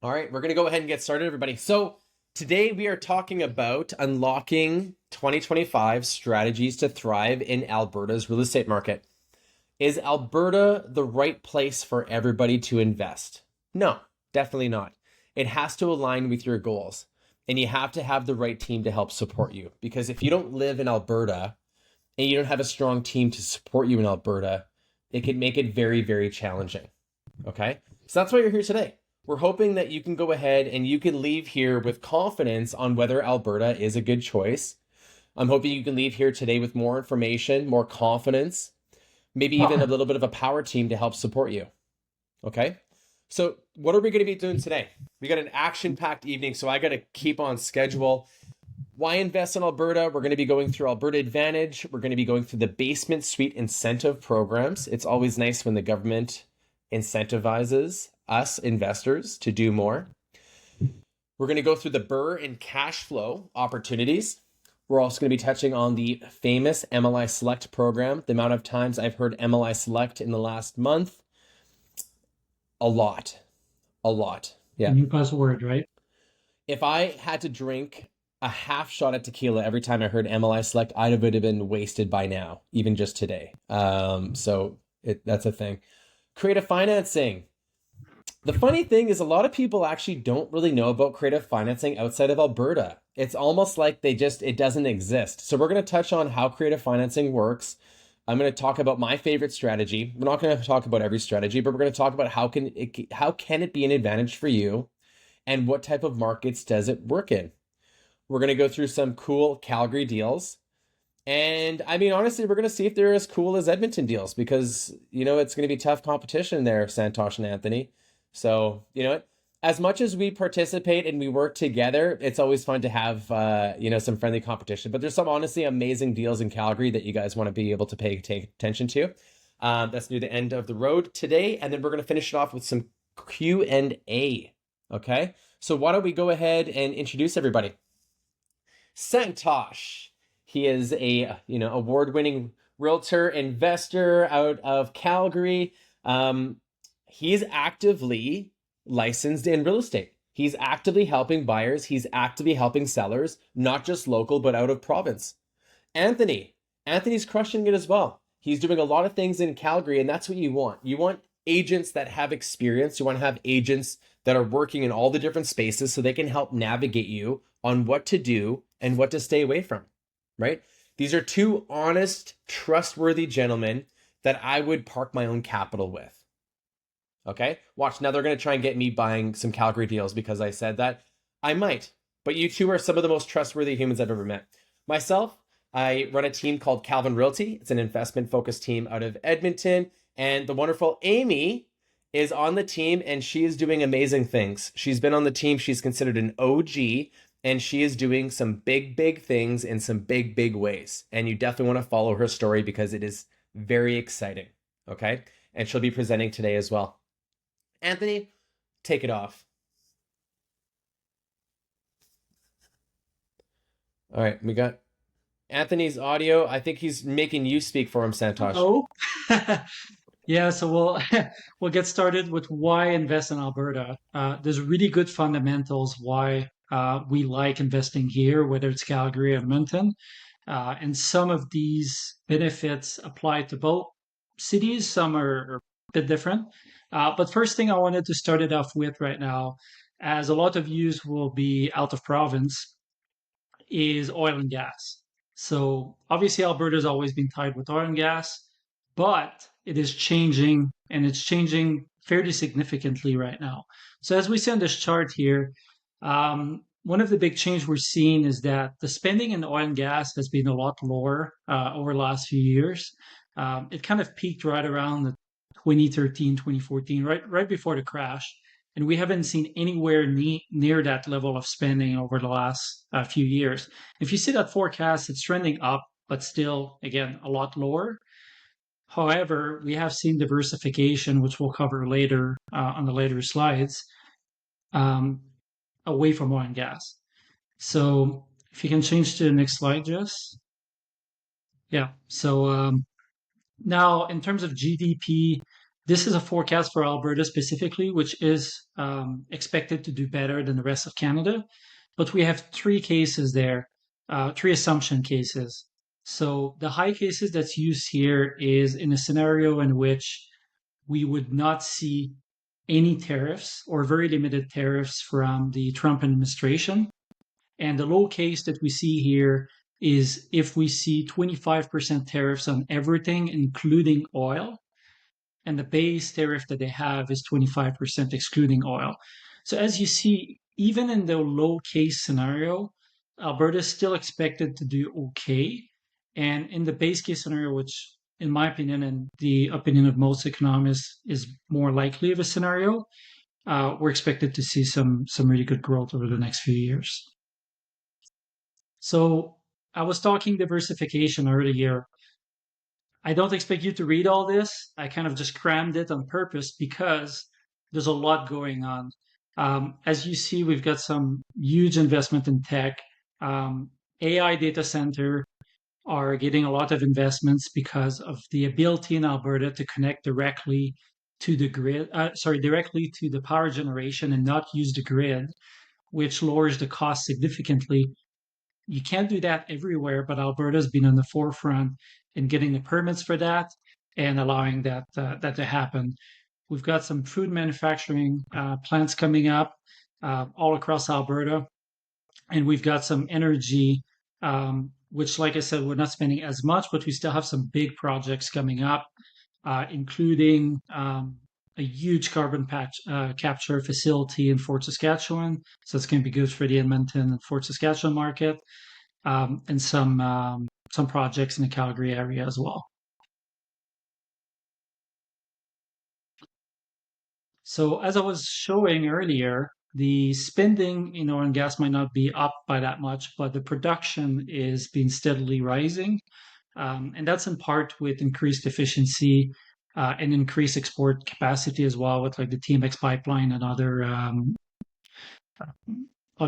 All right, we're going to go ahead and get started, everybody. So, today we are talking about unlocking 2025 strategies to thrive in Alberta's real estate market. Is Alberta the right place for everybody to invest? No, definitely not. It has to align with your goals, and you have to have the right team to help support you. Because if you don't live in Alberta and you don't have a strong team to support you in Alberta, it can make it very, very challenging. Okay. So that's why you're here today. We're hoping that you can go ahead and you can leave here with confidence on whether Alberta is a good choice. I'm hoping you can leave here today with more information, more confidence, maybe even a little bit of a power team to help support you. Okay. So, what are we going to be doing today? We got an action packed evening, so I got to keep on schedule. Why invest in Alberta? We're going to be going through Alberta Advantage. We're going to be going through the basement suite incentive programs. It's always nice when the government incentivizes us investors to do more. We're going to go through the BRRRR and cash flow opportunities. We're also going to be touching on the famous MLI Select program. The amount of times I've heard MLI Select in the last month, a lot. A lot. Yeah. New buzzword, right? If I had to drink a half shot of tequila every time I heard MLI Select, I would have been wasted by now, even just today. That's a thing. Creative financing. The funny thing is a lot of people actually don't really know about creative financing outside of Alberta. It's almost like it doesn't exist. So we're going to touch on how creative financing works. I'm going to talk about my favorite strategy. We're not going to talk about every strategy, but we're going to talk about how can it be an advantage for you and what type of markets does it work in. We're going to go through some cool Calgary deals. And I mean, honestly, we're going to see if they're as cool as Edmonton deals because, it's going to be tough competition there, Santosh and Anthony. So, as much as we participate and we work together, it's always fun to have, some friendly competition. But there's some honestly amazing deals in Calgary that you guys want to be able to take attention to. That's near the end of the road today. And then we're going to finish it off with some Q&A. Okay. So why don't we go ahead and introduce everybody? Santosh. He is a award-winning realtor investor out of Calgary. He's actively licensed in real estate. He's actively helping buyers. He's actively helping sellers, not just local, but out of province. Anthony's crushing it as well. He's doing a lot of things in Calgary, and that's what you want. You want agents that have experience. You want to have agents that are working in all the different spaces so they can help navigate you on what to do and what to stay away from, right? These are two honest, trustworthy gentlemen that I would park my own capital with. Okay, watch. Now they're going to try and get me buying some Calgary deals because I said that. I might, but you two are some of the most trustworthy humans I've ever met. Myself, I run a team called Calvin Realty. It's an investment focused team out of Edmonton. And the wonderful Amy is on the team and she is doing amazing things. She's been on the team. She's considered an OG and she is doing some big, big things in some big, big ways. And you definitely want to follow her story because it is very exciting. Okay. And she'll be presenting today as well. Anthony, take it off. All right, we got Anthony's audio. I think he's making you speak for him, Santosh. Oh, yeah. So we'll we'll get started with why invest in Alberta. There's really good fundamentals why we like investing here, whether it's Calgary or Edmonton, and some of these benefits apply to both cities. Some are a bit different. But first thing I wanted to start it off with right now, as a lot of yous will be out of province, is oil and gas. So obviously Alberta's always been tied with oil and gas, but it is changing and it's changing fairly significantly right now. So as we see on this chart here, one of the big changes we're seeing is that the spending in oil and gas has been a lot lower over the last few years. It kind of peaked right around the 2013, 2014, right before the crash. And we haven't seen anywhere near that level of spending over the last few years. If you see that forecast, it's trending up, but still, again, a lot lower. However, we have seen diversification, which we'll cover later on the later slides, um, away from oil and gas. So if you can change to the next slide, Jess. Yeah. So now, in terms of GDP This is a forecast for Alberta specifically, which is expected to do better than the rest of Canada. But we have three cases there, three assumption cases. So the high cases that's used here is in a scenario in which we would not see any tariffs or very limited tariffs from the Trump administration. And the low case that we see here is if we see 25% tariffs on everything, including oil, and the base tariff that they have is 25% excluding oil. So as you see, even in the low case scenario, Alberta is still expected to do okay. And in the base case scenario, which in my opinion and the opinion of most economists is more likely of a scenario, we're expected to see some really good growth over the next few years. So I was talking diversification earlier. I don't expect you to read all this. I kind of just crammed it on purpose because there's a lot going on. As you see, we've got some huge investment in tech. Um, AI data center are getting a lot of investments because of the ability in Alberta to connect directly to the grid, directly to the power generation and not use the grid, which lowers the cost significantly. You can't do that everywhere, but Alberta's been on the forefront in getting the permits for that and allowing that to happen. We've got some food manufacturing plants coming up all across Alberta, and we've got some energy, which, like I said, we're not spending as much, but we still have some big projects coming up, including a huge capture facility in Fort Saskatchewan. So it's going to be good for the Edmonton and Fort Saskatchewan market, and some projects in the Calgary area as well. So as I was showing earlier, the spending in oil and gas might not be up by that much, but the production is being steadily rising. And that's in part with increased efficiency and increased export capacity as well, with like the TMX pipeline and other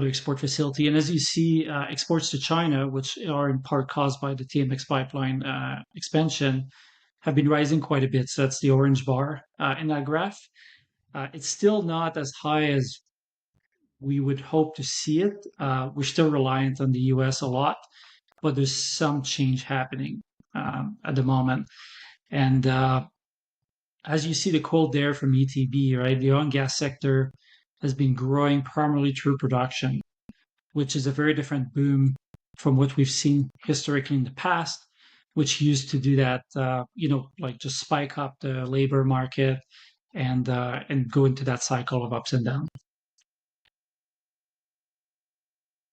export facility. And as you see, exports to China, which are in part caused by the TMX pipeline expansion, have been rising quite a bit. So that's the orange bar in that graph. It's still not as high as we would hope to see it. We're still reliant on the US a lot, but there's some change happening at the moment. And as you see the quote there from ETB, right, the oil and gas sector has been growing primarily through production, which is a very different boom from what we've seen historically in the past, which used to do that, like just spike up the labor market and go into that cycle of ups and downs.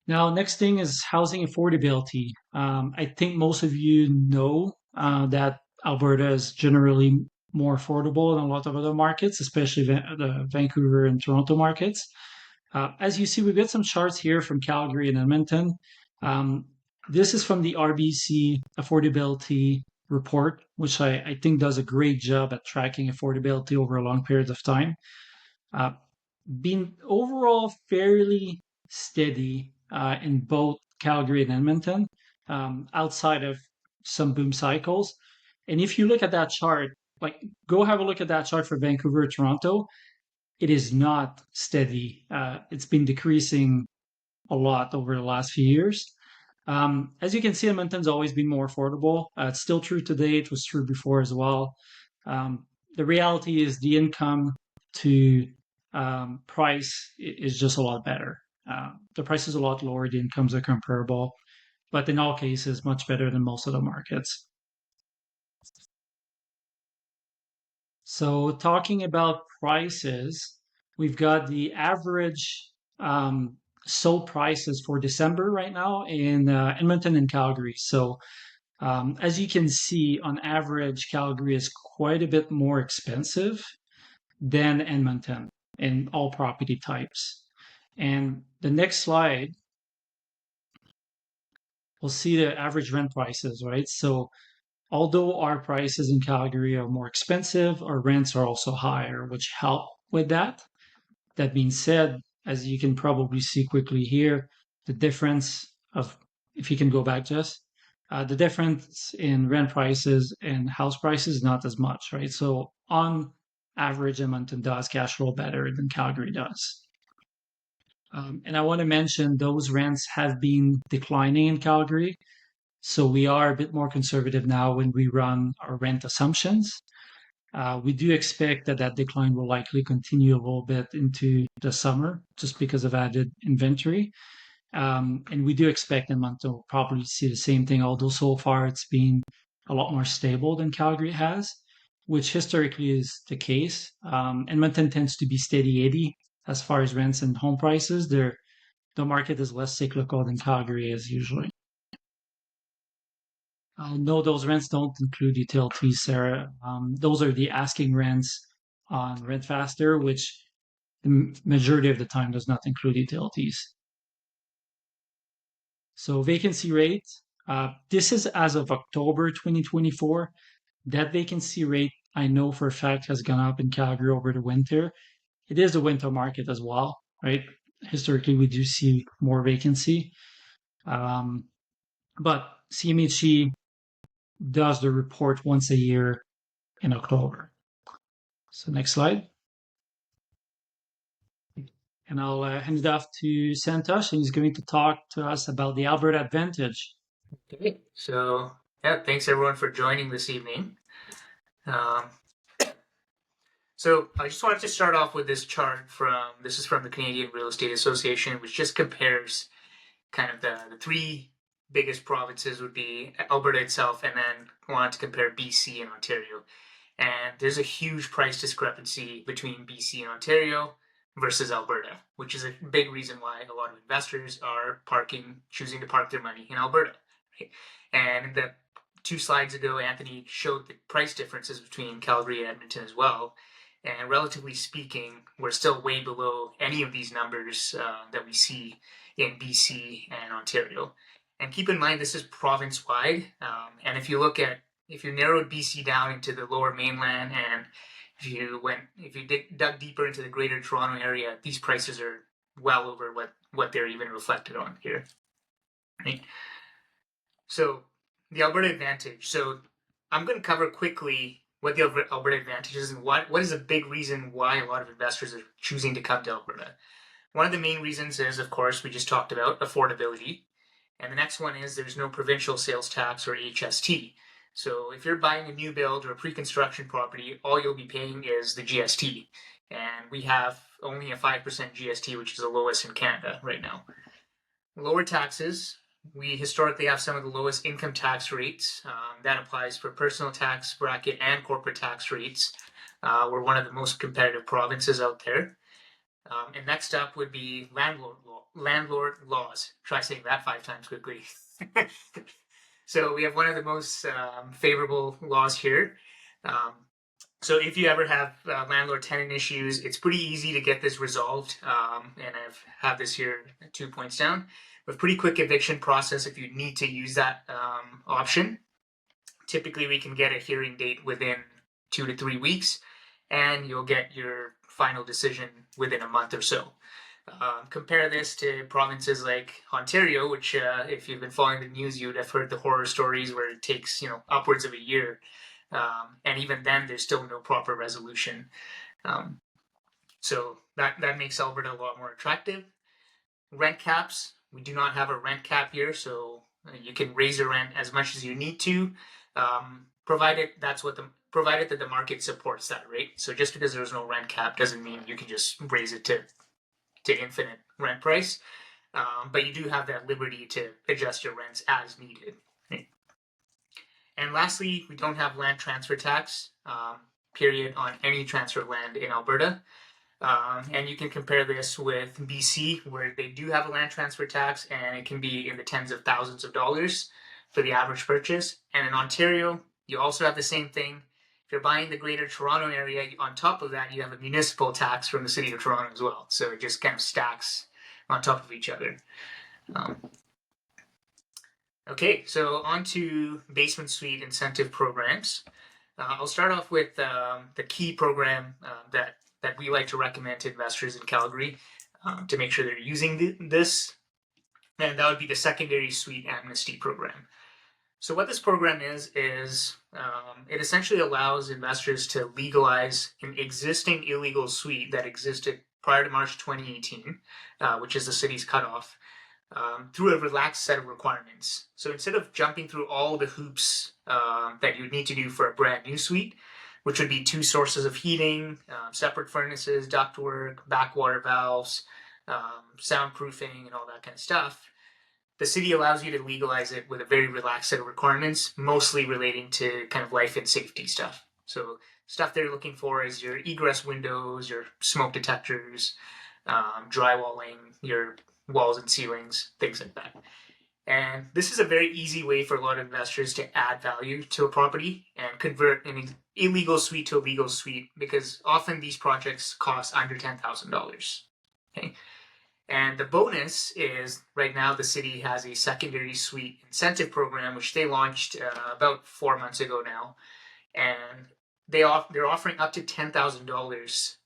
Now, next thing is housing affordability. I think most of you know that Alberta is generally more affordable than a lot of other markets, especially the Vancouver and Toronto markets. As you see, we've got some charts here from Calgary and Edmonton. This is from the RBC affordability report, which I think does a great job at tracking affordability over a long period of time. Been overall fairly steady in both Calgary and Edmonton, outside of some boom cycles. And if you look at that chart, like go have a look at that chart for Vancouver, Toronto, it is not steady. It's been decreasing a lot over the last few years. As you can see, Edmonton's always been more affordable. It's still true today. It was true before as well. The reality is the income to price is just a lot better. The price is a lot lower. The incomes are comparable, but in all cases, much better than most of the markets. So talking about prices, we've got the average sold prices for December right now in Edmonton and Calgary. So as you can see, on average, Calgary is quite a bit more expensive than Edmonton in all property types. And the next slide, we'll see the average rent prices, right? So although our prices in Calgary are more expensive, our rents are also higher, which help with that. That being said, as you can probably see quickly here, the difference of, if you can go back just, the difference in rent prices and house prices is not as much, right? So on average Edmonton does cash flow better than Calgary does. And I want to mention those rents have been declining in Calgary. So we are a bit more conservative now when we run our rent assumptions. We do expect that that decline will likely continue a little bit into the summer just because of added inventory. And we do expect Edmonton will probably see the same thing, although so far it's been a lot more stable than Calgary has, which historically is the case. Edmonton tends to be steady Eddie as far as rents and home prices. The market is less cyclical than Calgary is usually. No, those rents don't include utilities, Sarah. Those are the asking rents on Rent Faster, which the majority of the time does not include utilities. So vacancy rate, this is as of October 2024. That vacancy rate, I know for a fact, has gone up in Calgary over the winter. It is a winter market as well, right? Historically, we do see more vacancy. Um, but CMHC does the report once a year in October. So next slide. And I'll hand it off to Santosh, and he's going to talk to us about the Alberta Advantage. Okay, so yeah, thanks everyone for joining this evening. Um, so I just wanted to start off with this chart this is from the Canadian Real Estate Association, which just compares kind of the three biggest provinces would be Alberta itself, and then wanted to compare BC and Ontario. And there's a huge price discrepancy between BC and Ontario versus Alberta, which is a big reason why a lot of investors are choosing to park their money in Alberta. Right? And the 2 slides ago, Anthony showed the price differences between Calgary and Edmonton as well. And relatively speaking, we're still way below any of these numbers that we see in BC and Ontario. And keep in mind, this is province-wide. And if you narrowed BC down into the lower mainland, and if you dug deeper into the greater Toronto area, these prices are well over what they're even reflected on here. Right? So the Alberta Advantage. So I'm going to cover quickly what the Alberta Advantage is and what is a big reason why a lot of investors are choosing to come to Alberta. One of the main reasons is, of course, we just talked about affordability. And the next one is there's no provincial sales tax or HST. So if you're buying a new build or a pre-construction property, all you'll be paying is the GST. And we have only a 5% GST, which is the lowest in Canada right now. Lower taxes. We historically have some of the lowest income tax rates. That applies for personal tax bracket and corporate tax rates. We're one of the most competitive provinces out there. And next up would be landlord laws. Try saying that 5 times quickly. So we have one of the most favorable laws here. So if you ever have landlord-tenant issues, it's pretty easy to get this resolved. And I've had this here 2 points down. With pretty quick eviction process if you need to use that option. Typically, we can get a hearing date within 2 to 3 weeks, and you'll get your final decision within a month or so. Compare this to provinces like Ontario, which if you've been following the news, you'd have heard the horror stories where it takes upwards of a year. And even then, there's still no proper resolution. So that makes Alberta a lot more attractive. Rent caps. We do not have a rent cap here, so you can raise your rent as much as you need to, provided that the market supports that, right? So just because there's no rent cap doesn't mean you can just raise it to infinite rent price. But you do have that liberty to adjust your rents as needed. Right? And lastly, we don't have land transfer tax, period, on any transfer of land in Alberta. And you can compare this with BC, where they do have a land transfer tax, and it can be in the tens of thousands of dollars for the average purchase. And in Ontario, you also have the same thing. If you're buying the greater Toronto area, on top of that, you have a municipal tax from the city of Toronto as well. So it just kind of stacks on top of each other. Okay, so on to basement suite incentive programs. I'll start off with the key program that we like to recommend to investors in Calgary to make sure they're using this, and that would be the secondary suite amnesty program. So what this program is it essentially allows investors to legalize an existing illegal suite that existed prior to March 2018, which is the city's cutoff, through a relaxed set of requirements. So instead of jumping through all the hoops that you would need to do for a brand new suite, which would be 2 sources of heating, separate furnaces, ductwork, backwater valves, soundproofing, and all that kind of stuff, the city allows you to legalize it with a very relaxed set of requirements, mostly relating to kind of life and safety stuff. So stuff they're looking for is your egress windows, your smoke detectors, drywalling, your walls and ceilings, things like that. And this is a very easy way for a lot of investors to add value to a property and convert an illegal suite to a legal suite, because often these projects cost under $10,000. Okay. And the bonus is right now the city has a secondary suite incentive program, which they launched about 4 months ago now. And they're offering up to $10,000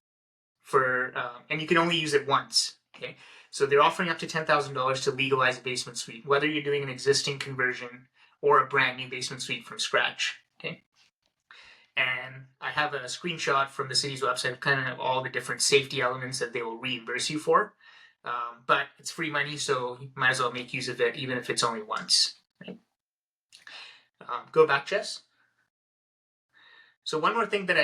for, and you can only use it once. Okay. So they're offering up to $10,000 to legalize a basement suite, whether you're doing an existing conversion or a brand new basement suite from scratch. Okay. And I have a screenshot from the city's website of kind of all the different safety elements that they will reimburse you for. But it's free money, so you might as well make use of it, even if it's only once. Right? Go back, Jess. So one more thing that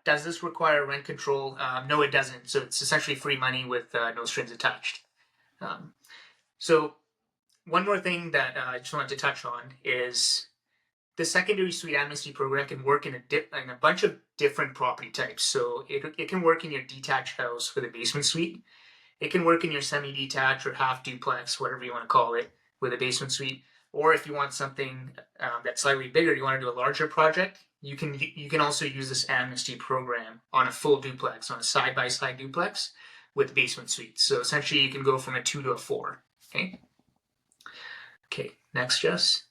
does this require rent control? No, it doesn't. So it's essentially free money with no strings attached. So one more thing that I just wanted to touch on is the secondary suite amnesty program can work in a bunch of different property types. So it can work in your detached house with a basement suite. It can work in your semi-detached or half duplex, whatever you want to call it, with a basement suite. Or if you want something that's slightly bigger, you want to do a larger project, you can also use this amnesty program on a full duplex, on a side-by-side duplex with basement suites. So essentially, you can go from a 2 to a 4. Okay. Okay. Next, Jess.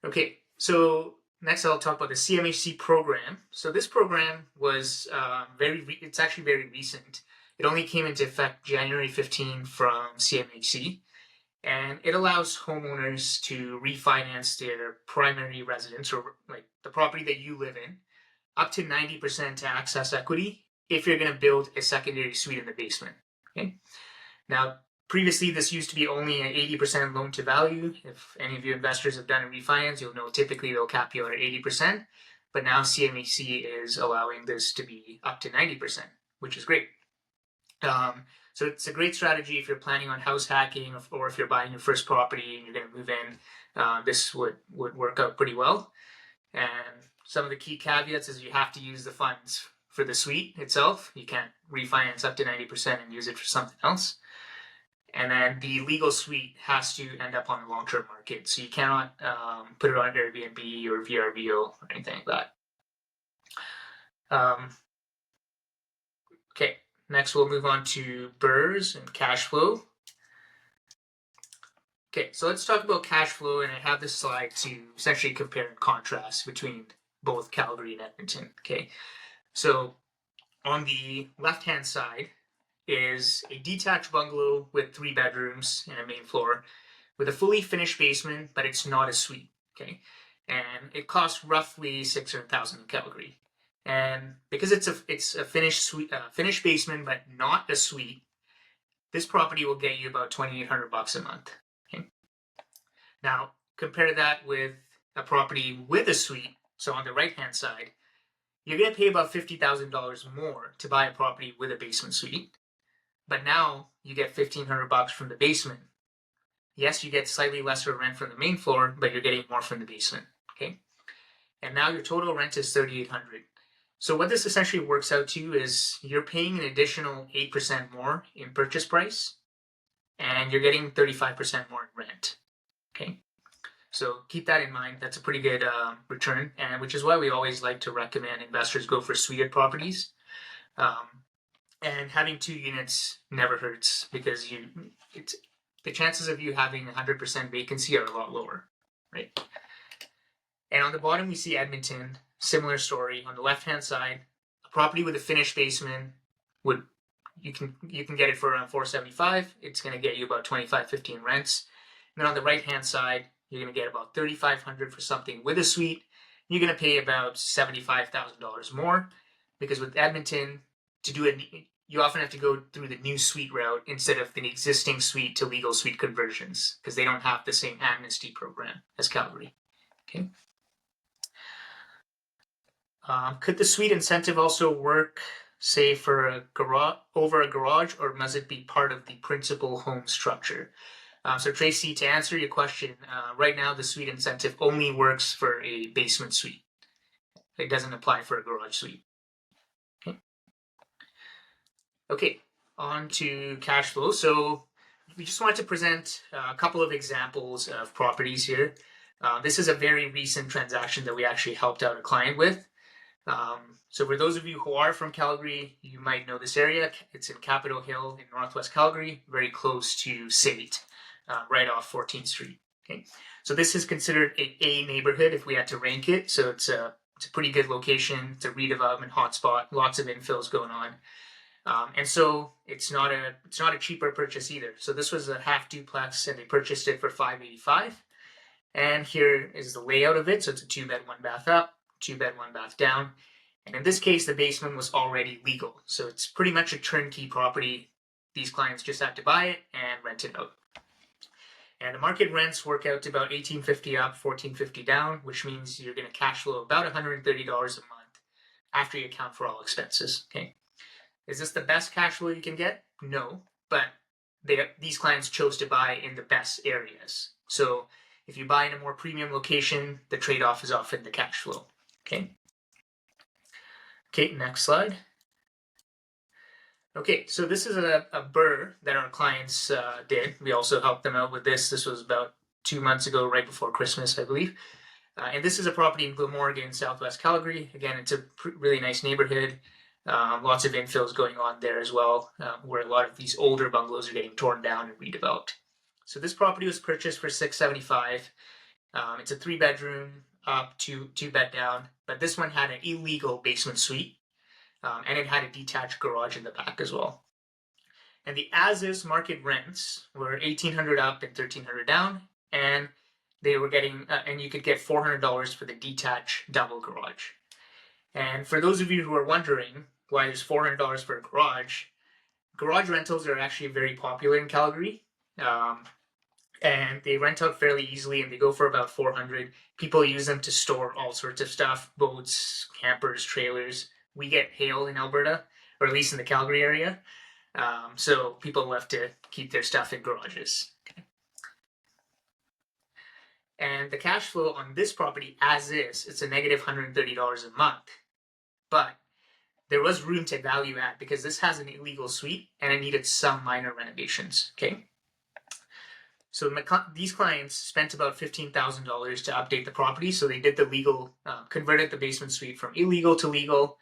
Okay. So next, I'll talk about the CMHC program. So this program was it's actually very recent. It only came into effect January 15 from CMHC, and it allows homeowners to refinance their primary residence, or like the property that you live in, up to 90% to access equity if you're going to build a secondary suite in the basement. Okay. Now, previously, this used to be only an 80% loan to value. If any of you investors have done a refinance, you'll know typically they'll cap you at 80%. But now CMHC is allowing this to be up to 90%, which is great. So it's a great strategy if you're planning on house hacking, or if you're buying your first property and you're going to move in. This would work out pretty well. And some of the key caveats is you have to use the funds for the suite itself. You can't refinance up to 90% and use it for something else. And then the legal suite has to end up on the long-term market. So you cannot put it on Airbnb or VRBO or anything like that. Okay. Next, we'll move on to BRRRRs and cash flow. Okay, so let's talk about cash flow, and I have this slide to essentially compare and contrast between both Calgary and Edmonton. Okay, so on the left-hand side is a detached bungalow with 3 bedrooms and a main floor with a fully finished basement, but it's not a suite. Okay, and it costs roughly $600,000 in Calgary. And because it's a finished suite, finished basement, but not a suite, this property will get you about $2,800 a month. Okay. Now compare that with a property with a suite. So on the right-hand side, you're going to pay about $50,000 more to buy a property with a basement suite, but now you get $1,500 from the basement. Yes, you get slightly lesser rent from the main floor, but you're getting more from the basement. Okay, and now your total rent is $3,800. So what this essentially works out to is you're paying an additional 8% more in purchase price, and you're getting 35% more in rent. Okay, so keep that in mind. That's a pretty good return, and which is why we always like to recommend investors go for suited properties. And having 2 units never hurts, because the chances of you having 100% vacancy are a lot lower, right? And on the bottom, we see Edmonton. Similar story. On the left-hand side, a property with a finished basement you can get it for around $475. It's going to get you about $2,550 in rents. And then on the right-hand side, you're going to get about $3,500 for something with a suite. You're going to pay about $75,000 more, because with Edmonton, to do it, you often have to go through the new suite route instead of the existing suite to legal suite conversions, because they don't have the same amnesty program as Calgary. Okay. Could the suite incentive also work, say, for a garage, or must it be part of the principal home structure? So Tracy, to answer your question, right now the suite incentive only works for a basement suite. It doesn't apply for a garage suite. Okay, on to cash flow. So we just wanted to present a couple of examples of properties here. This is a very recent transaction that we actually helped out a client with. So for those of you who are from Calgary, you might know this area. It's in Capitol Hill in Northwest Calgary, very close to State, right off 14th Street. Okay, so this is considered a neighborhood if we had to rank it. So it's a pretty good location. It's a redevelopment hotspot, lots of infills going on. And so it's not a cheaper purchase either. So this was a half duplex, and they purchased it for $585,000. And here is the layout of it. So it's a 2-bed, 1-bath up, 2-bed, 1-bath down. And in this case, the basement was already legal. So it's pretty much a turnkey property. These clients just had to buy it and rent it out. And the market rents work out to about $1,850 up, $1,450 down, which means you're going to cash flow about $130 a month after you account for all expenses. Okay. Is this the best cash flow you can get? No, but these clients chose to buy in the best areas. So if you buy in a more premium location, the trade-off is often the cash flow. Okay. Okay, next slide. Okay, so this is a BRRRR that our clients did. We also helped them out with this. This was about 2 months ago, right before Christmas, I believe. And this is a property in Glenmorgan, Southwest Calgary. Again, it's a really nice neighborhood. Lots of infills going on there as well, where a lot of these older bungalows are getting torn down and redeveloped. So this property was purchased for $675,000. It's a 3-bedroom up, 2-bed down, but this one had an illegal basement suite, and it had a detached garage in the back as well. And the as-is market rents were $1,800 up and $1,300 down, and they were getting, and you could get $400 for the detached double garage. And for those of you who are wondering why there's $400 for a garage rentals are actually very popular in Calgary. And they rent out fairly easily, and they go for about $400. People use them to store all sorts of stuff, boats, campers, trailers. We get hail in Alberta, or at least in the Calgary area. So people love to keep their stuff in garages. Okay. And the cash flow on this property as is, it's a negative $130 a month. But there was room to value add because this has an illegal suite and it needed some minor renovations. Okay. So these clients spent about $15,000 to update the property. So they did the legal, converted the basement suite from illegal to legal,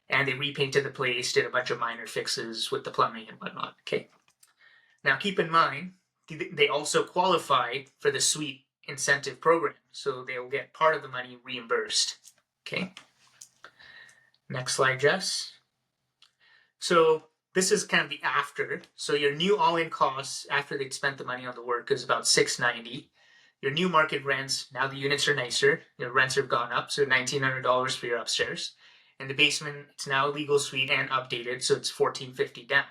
and they repainted the place, did a bunch of minor fixes with the plumbing and whatnot. Okay. Now keep in mind, they also qualify for the suite incentive program. So they'll get part of the money reimbursed. Okay. Next slide, Jess. So this is kind of the after. So your new all-in costs after they'd spent the money on the work is about $690. Your new market rents, now the units are nicer. Your rents have gone up, so $1,900 for your upstairs. In the basement, it's now a legal suite and updated, so it's $1,450 down.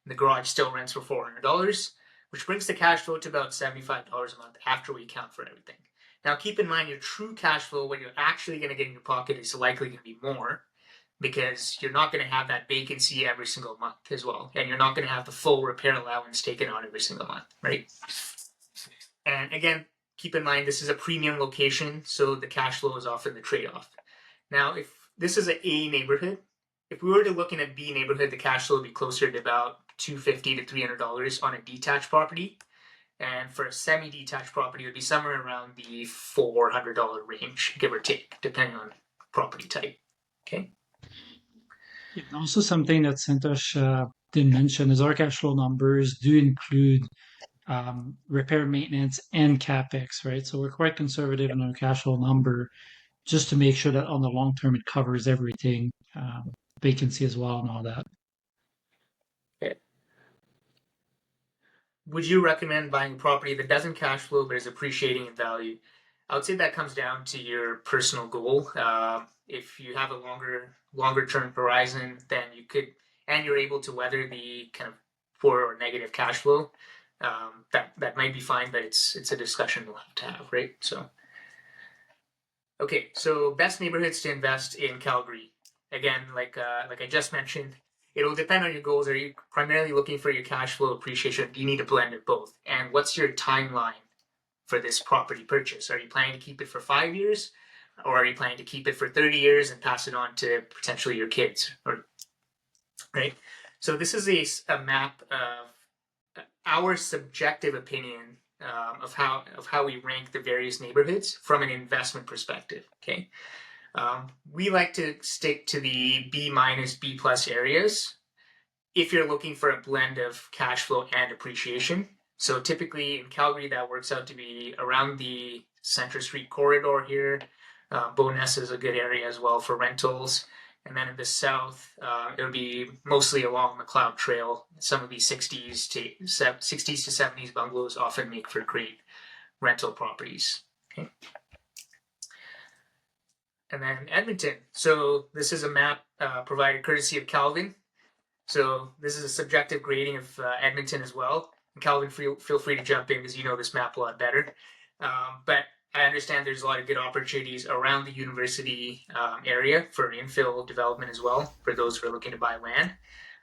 And the garage still rents for $400, which brings the cash flow to about $75 a month after we account for everything. Now keep in mind your true cash flow, what you're actually going to get in your pocket, is likely going to be more, because you're not going to have that vacancy every single month as well. And you're not going to have the full repair allowance taken on every single month, right? And again, keep in mind, this is a premium location, so the cash flow is often the trade-off. Now, if this is an A neighborhood, if we were to look in a B neighborhood, the cash flow would be closer to about $250 to $300 on a detached property. And for a semi-detached property, it would be somewhere around the $400 range, give or take, depending on property type. Okay. Yeah, also, something that Santosh didn't mention is our cash flow numbers do include repair, maintenance, and capex, right? So we're quite conservative in our cash flow number, just to make sure that on the long term it covers everything, vacancy as well, and all that. Okay. would you recommend buying a property that doesn't cash flow but is appreciating in value? I would say that comes down to your personal goal. If you have a longer term horizon, then you could, and you're able to weather the kind of poor or negative cash flow. That might be fine, but it's a discussion we'll have to have, right? So, okay, so best neighborhoods to invest in Calgary. Again, like I just mentioned, it'll depend on your goals. Are you primarily looking for your cash flow appreciation? Do you need a blend of both? And what's your timeline for this property purchase? Are you planning to keep it for 5 years, or are you planning to keep it for 30 years and pass it on to potentially your kids? Or right. So this is a map of our subjective opinion of how we rank the various neighborhoods from an investment perspective. Okay. We like to stick to the B minus, B plus areas if you're looking for a blend of cash flow and appreciation. So typically in Calgary, that works out to be around the Centre Street corridor here. Bowness is a good area as well for rentals. And then in the south, it'll be mostly along McLeod Trail. Some of these 60s to 70s bungalows often make for great rental properties. Okay. And then Edmonton. So this is a map provided courtesy of Calvin. So this is a subjective grading of Edmonton as well. And Calvin, feel free to jump in because you know this map a lot better. But I understand there's a lot of good opportunities around the university area for infill development as well, for those who are looking to buy land.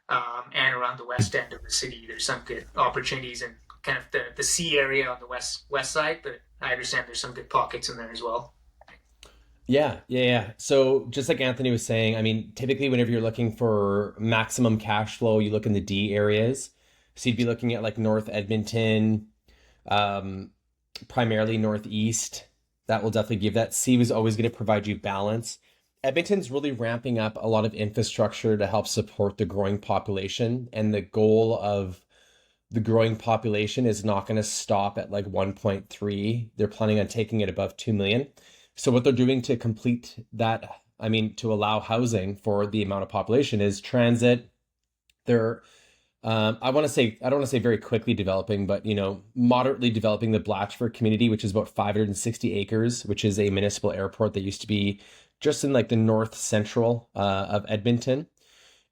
And around the west end of the city, there's some good opportunities in kind of the C area on the west side, but I understand there's some good pockets in there as well. Yeah. So just like Anthony was saying, I mean, typically whenever you're looking for maximum cash flow, you look in the D areas. So you'd be looking at like North Edmonton, primarily Northeast. That will definitely give that. C was always going to provide you balance. Edmonton's really ramping up a lot of infrastructure to help support the growing population. And the goal of the growing population is not going to stop at like 1.3. They're planning on taking it above 2 million. So what they're doing to complete that, I mean, to allow housing for the amount of population is transit. They're, I don't want to say very quickly developing, but, moderately developing the Blatchford community, which is about 560 acres, which is a municipal airport that used to be just in like the north central of Edmonton.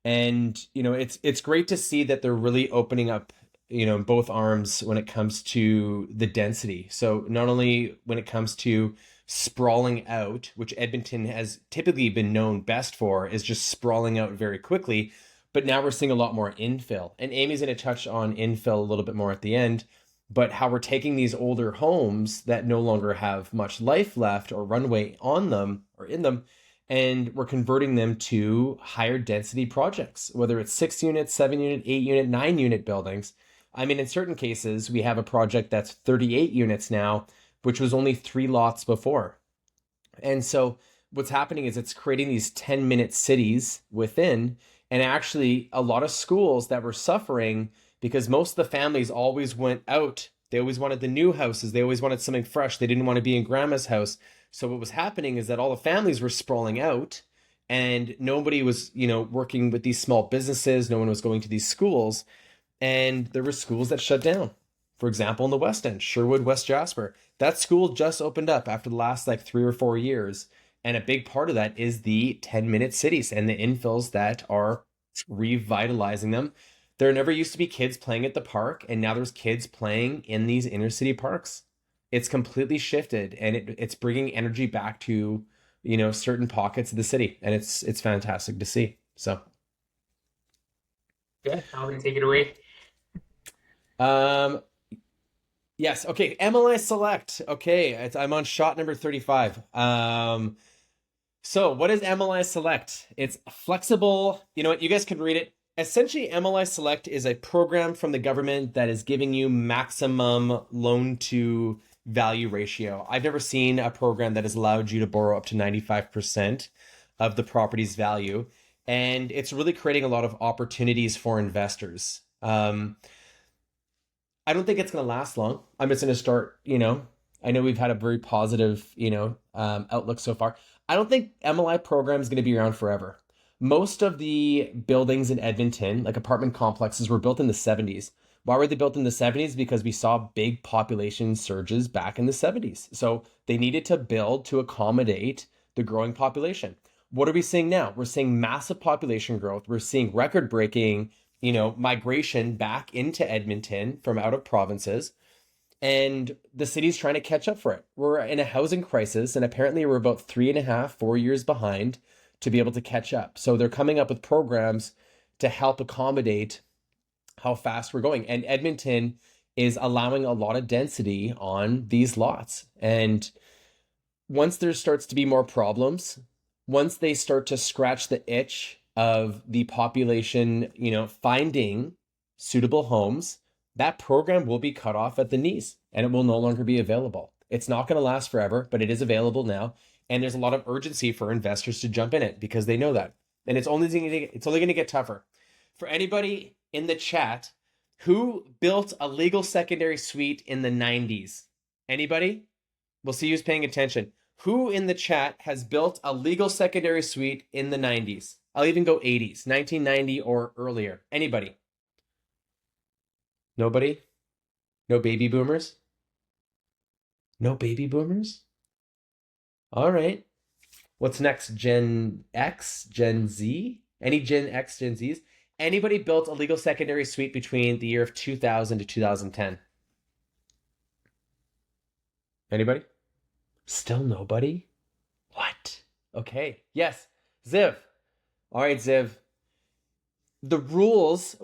And, it's great to see that they're really opening up, both arms when it comes to the density. So not only when it comes to sprawling out, which Edmonton has typically been known best for, is just sprawling out very quickly. But now we're seeing a lot more infill. And Amy's going to touch on infill a little bit more at the end, but how we're taking these older homes that no longer have much life left or runway on them or in them, and we're converting them to higher density projects, whether it's 6 unit, 7 unit, 8 unit, 9 unit buildings. I mean, in certain cases, we have a project that's 38 units now, which was only 3 lots before. And so what's happening is it's creating these 10-minute cities within, and actually a lot of schools that were suffering because most of the families always went out. They always wanted the new houses. They always wanted something fresh. They didn't want to be in grandma's house. So what was happening is that all the families were sprawling out and nobody was, working with these small businesses. No one was going to these schools. And there were schools that shut down. For example, in the West End, Sherwood, West Jasper, that school just opened up after the last like 3 or 4 years. And a big part of that is the 10-minute cities and the infills that are revitalizing them. There never used to be kids playing at the park, and now there's kids playing in these inner city parks. It's completely shifted, and it's bringing energy back to, certain pockets of the city, and it's fantastic to see. So, yeah, I'll take it away. Yes. Okay. MLI Select. Okay. I'm on shot number 35. So what is MLI Select? It's flexible. You know what? You guys can read it. Essentially, MLI Select is a program from the government that is giving you maximum loan to value ratio. I've never seen a program that has allowed you to borrow up to 95% of the property's value. And it's really creating a lot of opportunities for investors. I don't think it's going to last long. I'm just going to start, I know we've had a very positive, outlook so far. I don't think MLI program is going to be around forever. Most of the buildings in Edmonton, like apartment complexes, were built in the 70s. Why were they built in the 70s? Because we saw big population surges back in the 70s. So they needed to build to accommodate the growing population. What are we seeing now? We're seeing massive population growth. We're seeing record-breaking, migration back into Edmonton from out of provinces. And the city's trying to catch up for it. We're in a housing crisis, and apparently we're about 3.5, 4 years behind to be able to catch up. So they're coming up with programs to help accommodate how fast we're going. And Edmonton is allowing a lot of density on these lots. And once there starts to be more problems, once they start to scratch the itch of the population, finding suitable homes, that program will be cut off at the knees and it will no longer be available. It's not going to last forever, but it is available now. And there's a lot of urgency for investors to jump in it because they know that. And it's only going to get tougher. For anybody in the chat who built a legal secondary suite in the 90s, anybody? We'll see who's paying attention. Who in the chat has built a legal secondary suite in the 90s? I'll even go 80s, 1990 or earlier. Anybody? Nobody? No baby boomers? No baby boomers? All right. What's next? Gen X? Gen Z? Any Gen X, Gen Zs? Anybody built a legal secondary suite between the year of 2000 to 2010? Anybody? Still nobody? What? Okay. Yes. Ziv. All right, Ziv. The rules,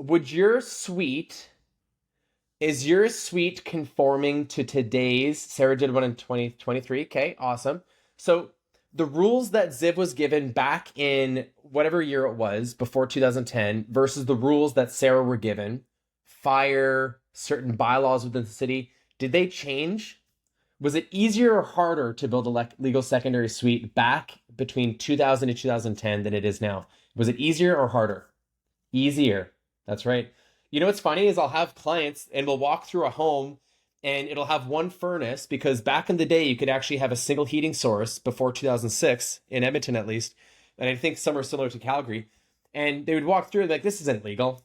is your suite conforming to today's, Sarah did one in 2023. Okay, awesome. So the rules that Ziv was given back in whatever year it was before 2010 versus the rules that Sarah were given, fire, certain bylaws within the city, did they change? Was it easier or harder to build a legal secondary suite back between 2000 and 2010 than it is now? Was it easier or harder? Easier. That's right. You know what's funny is I'll have clients and we'll walk through a home and it'll have one furnace because back in the day you could actually have a single heating source before 2006 in Edmonton at least. And I think somewhere similar to Calgary. And they would walk through and like, this isn't legal.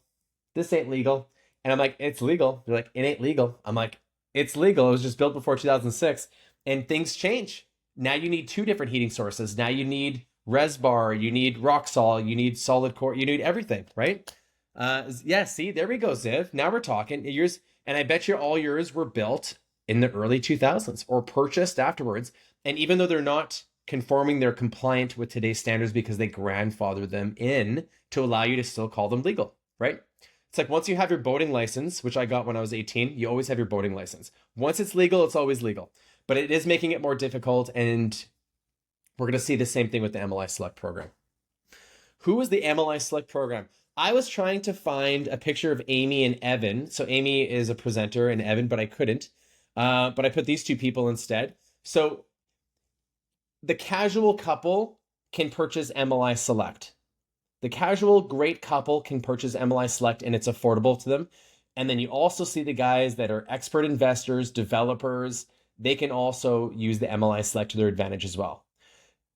This ain't legal. And I'm like, it's legal. They're like, it ain't legal. I'm like, it's legal. It was just built before 2006 and things change. Now you need two different heating sources. Now you need Resbar, you need Roxol, you need solid core, you need everything, right? Yeah, see, there we go, Ziv. Now we're talking. Yours, and I bet you all yours were built in the early 2000s or purchased afterwards. And even though they're not conforming, they're compliant with today's standards because they grandfather them in to allow you to still call them legal, right? It's like once you have your boating license, which I got when I was 18, you always have your boating license. Once it's legal, it's always legal. But it is making it more difficult, and we're going to see the same thing with the MLI Select program. Who is the MLI Select program? I was trying to find a picture of Amy and Evan. So Amy is a presenter and Evan, but I couldn't. But I put these two people instead. So the casual couple can purchase MLI Select. The casual great couple can purchase MLI Select and it's affordable to them. And then you also see the guys that are expert investors, developers. They can also use the MLI Select to their advantage as well.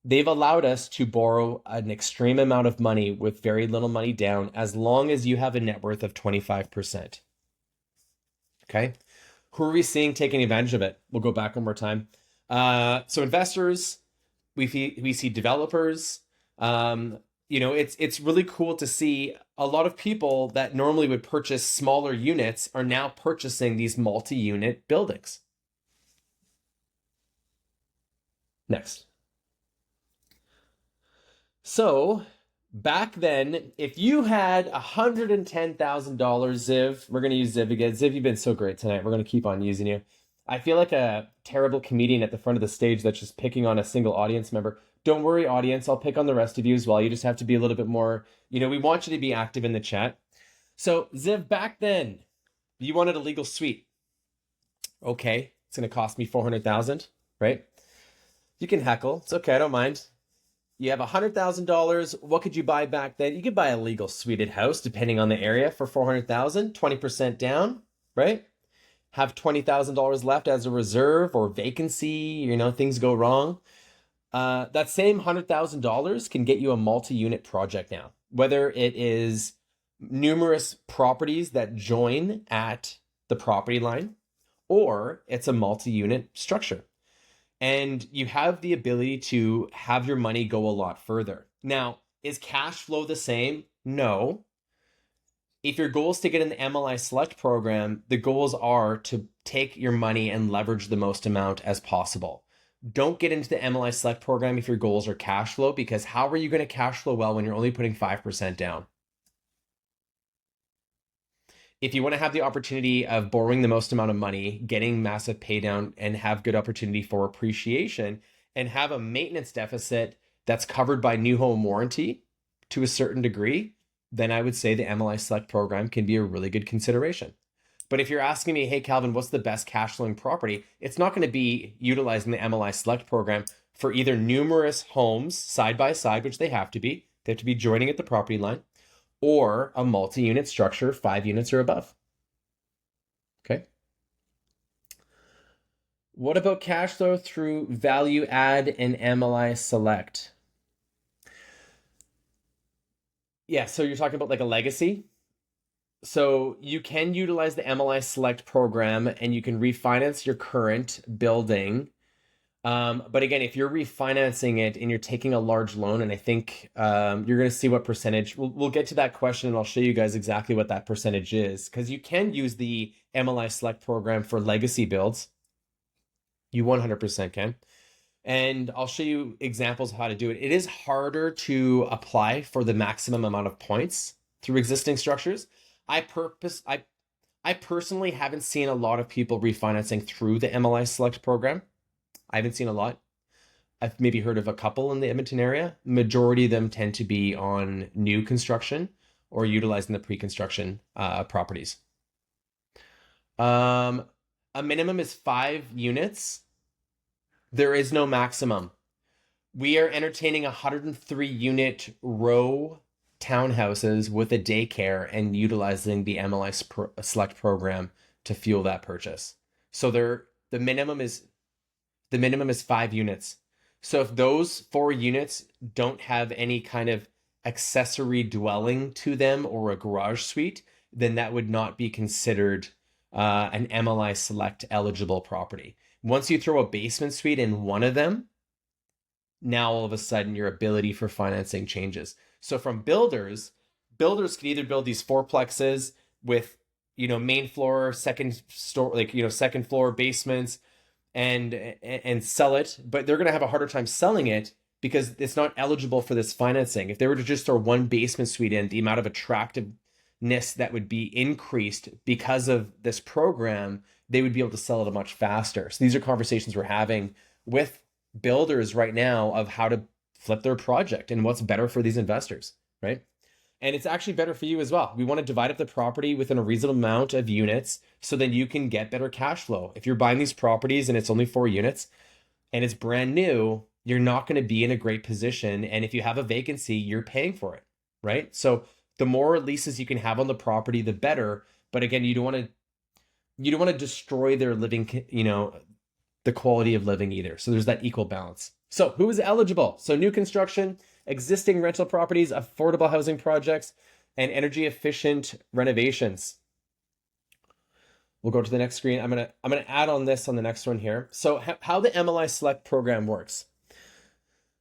They've allowed us to borrow an extreme amount of money with very little money down as long as you have a net worth of 25%. Okay. Who are we seeing taking advantage of it? We'll go back one more time. So investors, we see developers. It's really cool to see a lot of people that normally would purchase smaller units are now purchasing these multi-unit buildings. Next. So back then, if you had $110,000, Ziv, we're going to use Ziv again. Ziv, you've been so great tonight. We're going to keep on using you. I feel like a terrible comedian at the front of the stage that's just picking on a single audience member. Don't worry, audience. I'll pick on the rest of you as well. You just have to be a little bit more, we want you to be active in the chat. So Ziv, back then, you wanted a legal suite. Okay, it's going to cost me $400,000, right? You can heckle. It's okay. I don't mind. You have $100,000. What could you buy back then? You could buy a legal suited house, depending on the area, for $400,000, 20% down, right? Have $20,000 left as a reserve or vacancy, things go wrong. That same $100,000 can get you a multi-unit project now, whether it is numerous properties that join at the property line, or it's a multi-unit structure. And you have the ability to have your money go a lot further. Now, is cash flow the same? No. If your goal is to get in the MLI Select program, the goals are to take your money and leverage the most amount as possible. Don't get into the MLI Select program if your goals are cash flow, because how are you going to cash flow well when you're only putting 5% down? If you want to have the opportunity of borrowing the most amount of money, getting massive pay down, and have good opportunity for appreciation, and have a maintenance deficit that's covered by new home warranty to a certain degree, then I would say the MLI Select program can be a really good consideration. But if you're asking me, hey, Calvin, what's the best cash flowing property? It's not going to be utilizing the MLI Select program for either numerous homes side by side, which they have to be joining at the property line, or a multi-unit structure, 5 units or above. Okay. What about cash flow through value add and MLI Select? Yeah, so you're talking about like a legacy. So you can utilize the MLI Select program and you can refinance your current building. But again, if you're refinancing it and you're taking a large loan, and I think you're going to see what percentage, we'll get to that question and I'll show you guys exactly what that percentage is, because you can use the MLI Select program for legacy builds. You 100% can. And I'll show you examples of how to do it. It is harder to apply for the maximum amount of points through existing structures. I personally haven't seen a lot of people refinancing through the MLI Select program. I haven't seen a lot. I've maybe heard of a couple in the Edmonton area. Majority of them tend to be on new construction or utilizing the pre-construction properties. A minimum is 5 units. There is no maximum. We are entertaining 103 unit row townhouses with a daycare and utilizing the MLI Select program to fuel that purchase. So the minimum is 5 units. So if those 4 units don't have any kind of accessory dwelling to them or a garage suite, then that would not be considered an MLI Select eligible property. Once you throw a basement suite in one of them, now all of a sudden your ability for financing changes. So from builders can either build these fourplexes with, main floor, second floor basements, and sell it, but they're going to have a harder time selling it because it's not eligible for this financing. If they were to just throw one basement suite in, the amount of attractiveness that would be increased because of this program, they would be able to sell it much faster. So these are conversations we're having with builders right now of how to flip their project and what's better for these investors, right? And it's actually better for you as well. We want to divide up the property within a reasonable amount of units so then you can get better cash flow. If you're buying these properties and it's only 4 units and it's brand new, you're not going to be in a great position. And if you have a vacancy, you're paying for it, right? So the more leases you can have on the property, the better. But again, you don't want to destroy their living, the quality of living either. So there's that equal balance. So who is eligible? So new construction, existing rental properties, affordable housing projects, and energy efficient renovations. We'll go to the next screen. I'm gonna add on this on the next one here. So how the MLI Select program works.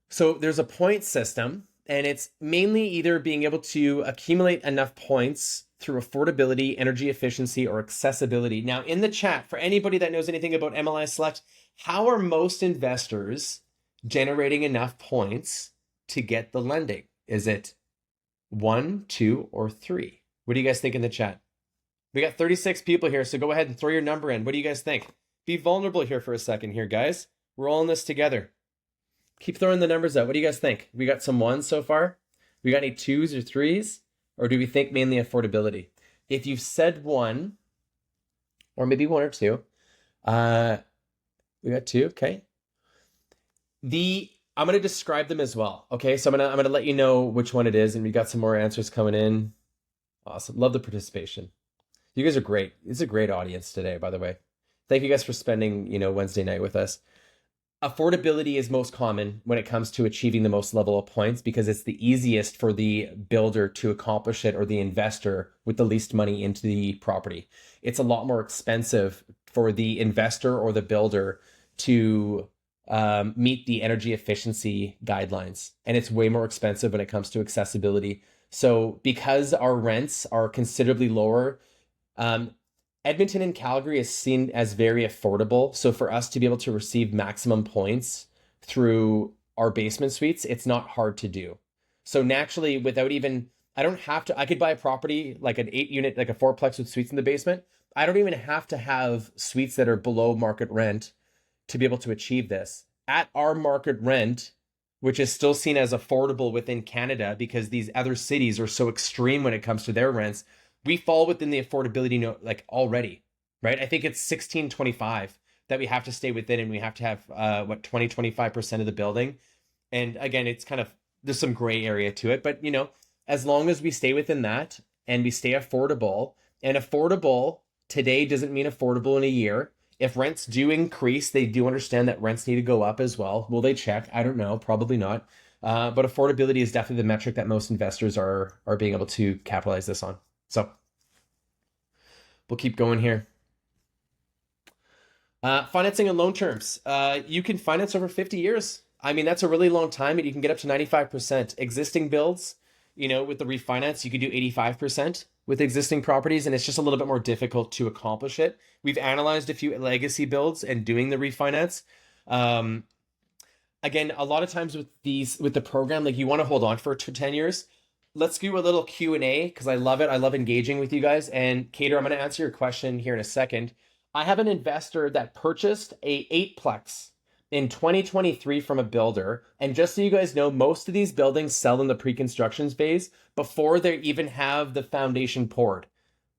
So there's a point system, and it's mainly either being able to accumulate enough points through affordability, energy efficiency, or accessibility. Now in the chat, for anybody that knows anything about MLI Select, how are most investors generating enough points to get the lending? Is it 1, 2, or 3? What do you guys think in the chat? We got 36 people here, so go ahead and throw your number in. What do you guys think? Be vulnerable here for a second here, guys. We're all in this together. Keep throwing the numbers out. What do you guys think? We got some 1s so far? We got any 2s or 3s? Or do we think mainly affordability? If you've said 1, or maybe 1 or 2, we got 2, okay. I'm going to describe them as well, okay? So I'm going to let you know which one it is, and we got some more answers coming in. Awesome. Love the participation. You guys are great. It's a great audience today, by the way. Thank you guys for spending, Wednesday night with us. affordability is most common when it comes to achieving the most level of points because it's the easiest for the builder to accomplish it or the investor with the least money into the property. It's a lot more expensive for the investor or the builder to meet the energy efficiency guidelines. And it's way more expensive when it comes to accessibility. So because our rents are considerably lower, um, Edmonton and Calgary is seen as very affordable. So for us to be able to receive maximum points through our basement suites, it's not hard to do. So naturally, without even, I don't have to, I could buy a property like an 8 unit, like a fourplex with suites in the basement. I don't even have to have suites that are below market rent to be able to achieve this. At our market rent, which is still seen as affordable within Canada because these other cities are so extreme when it comes to their rents, we fall within the affordability note like already, right? I think it's 1625 that we have to stay within, and we have to have 25% of the building. And again, it's kind of, there's some gray area to it, but as long as we stay within that and we stay affordable, and affordable today doesn't mean affordable in a year. If rents do increase, they do understand that rents need to go up as well. Will they check? I don't know, probably not. But affordability is definitely the metric that most investors are being able to capitalize this on. So we'll keep going here. Financing and loan terms. You can finance over 50 years. I mean, that's a really long time, and you can get up to 95%. Existing builds, with the refinance, you could do 85% with existing properties, and it's just a little bit more difficult to accomplish it. We've analyzed a few legacy builds and doing the refinance. Again, a lot of times with the program, like you want to hold on for 10 years. Let's do a little Q&A because I love it. I love engaging with you guys. And Cater, I'm going to answer your question here in a second. I have an investor that purchased a 8-plex in 2023 from a builder. And just so you guys know, most of these buildings sell in the pre-construction phase before they even have the foundation poured.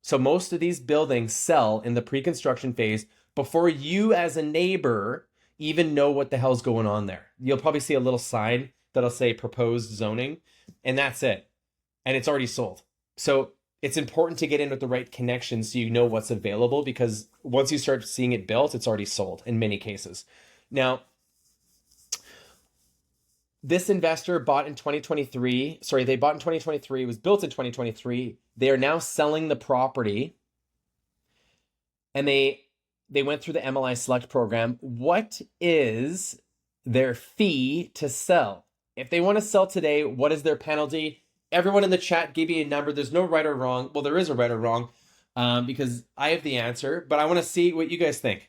So most of these buildings sell in the pre-construction phase before you as a neighbor even know what the hell's going on there. You'll probably see a little sign that'll say proposed zoning, and that's it. And it's already sold. So it's important to get in with the right connections so you know what's available, because once you start seeing it built, it's already sold in many cases. Now, this investor bought in 2023. Sorry, they bought in 2023. It was built in 2023. They are now selling the property, and they went through the MLI Select program. What is their fee to sell? If they want to sell today, what is their penalty? Everyone in the chat gave me a number. There's no right or wrong. Well, there is a right or wrong because I have the answer, but I want to see what you guys think.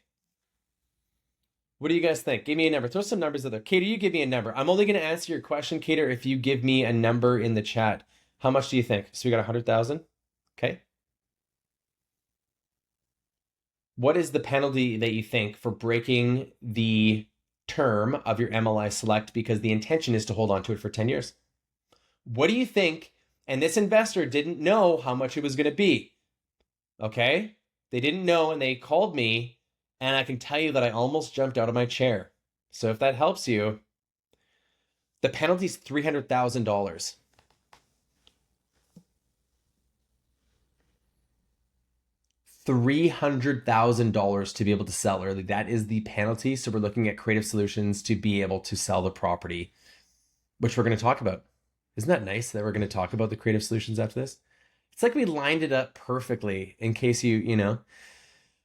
What do you guys think? Give me a number. Throw some numbers out there. Kater, you give me a number. I'm only going to answer your question, Kater, if you give me a number in the chat. How much do you think? So we got 100,000. Okay. What is the penalty that you think for breaking the term of your MLI Select because the intention is to hold on to it for 10 years? What do you think? And this investor didn't know how much it was going to be. Okay? They didn't know, and they called me, and I can tell you that I almost jumped out of my chair. So if that helps you, the penalty is $300,000. $300,000 to be able to sell early. That is the penalty. So we're looking at creative solutions to be able to sell the property, which we're going to talk about. Isn't that nice that we're going to talk about the creative solutions after this? It's like we lined it up perfectly in case you know.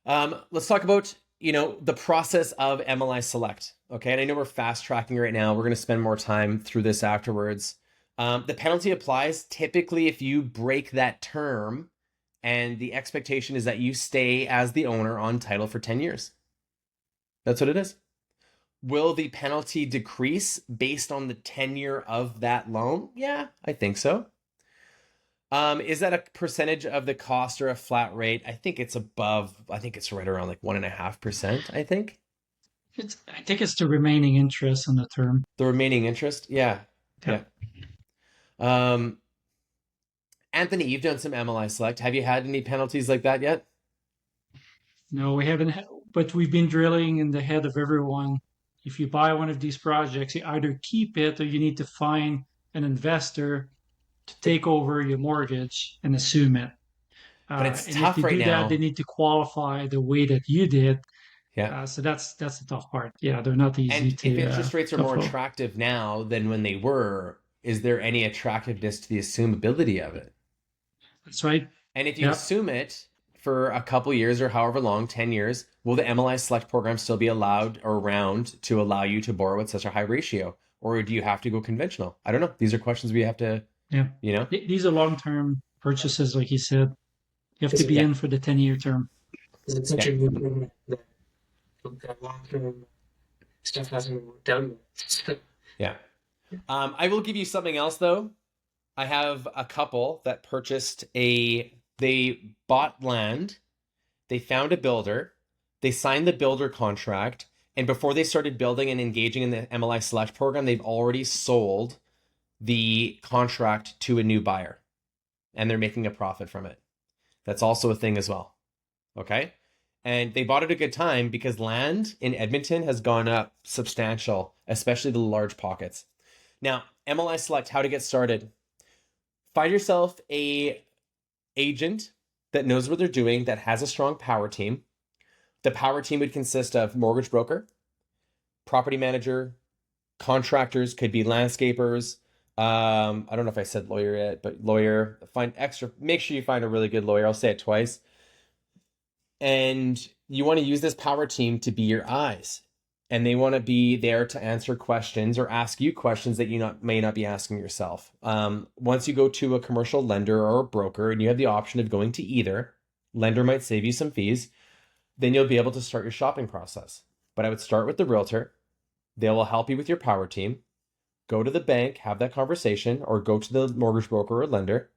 Let's talk about, the process of MLI Select. Okay. And I know we're fast tracking right now. We're going to spend more time through this afterwards. The penalty applies typically if you break that term, and the expectation is that you stay as the owner on title for 10 years. That's what it is. Will the penalty decrease based on the tenure of that loan? Yeah, I think so. Is that a percentage of the cost or a flat rate? I think it's right around like 1.5%, I think. I think it's the remaining interest on the term. The remaining interest? Yeah. Yeah. Anthony, you've done some MLI Select. Have you had any penalties like that yet? No, we haven't, but we've been drilling in the head of everyone. If you buy one of these projects, you either keep it or you need to find an investor to take over your mortgage and assume it. But it's and tough if they right do now. that, they need to qualify the way that you did. Yeah. So that's the tough part. Yeah, they're not easy And if to interest rates are more flow. attractive now than when they were, is there any attractiveness to the assumability of it? That's right. And if you Yeah. assume it for a couple years or however long, 10 years, will the MLI Select program still be allowed or around to allow you to borrow at such a high ratio? Or do you have to go conventional? I don't know. These are questions we have to, Yeah. you know? These are long-term purchases, like you said. You have to be Yeah. in for the 10-year term. Because it's such Yeah. a new thing that long term stuff hasn't worked out yet. So, Yeah. I will give you something else though. I have a couple that they bought land, they found a builder, they signed the builder contract, and before they started building and engaging in the MLI Select program, they've already sold the contract to a new buyer and they're making a profit from it. That's also a thing as well. Okay. And they bought it at a good time because land in Edmonton has gone up substantial, especially the large pockets. Now, MLI Select, how to get started. Find yourself a agent that knows what they're doing, that has a strong power team. The power team would consist of mortgage broker, property manager, contractors, could be landscapers. I don't know if I said lawyer yet, but lawyer. Make sure you find a really good lawyer. I'll say it twice. And you want to use this power team to be your eyes. And they want to be there to answer questions or ask you questions that you may not be asking yourself. Once you go to a commercial lender or a broker and you have the option of going to either, lender might save you some fees, then you'll be able to start your shopping process. But I would start with the realtor. They will help you with your power team. Go to the bank, have that conversation, or go to the mortgage broker or lender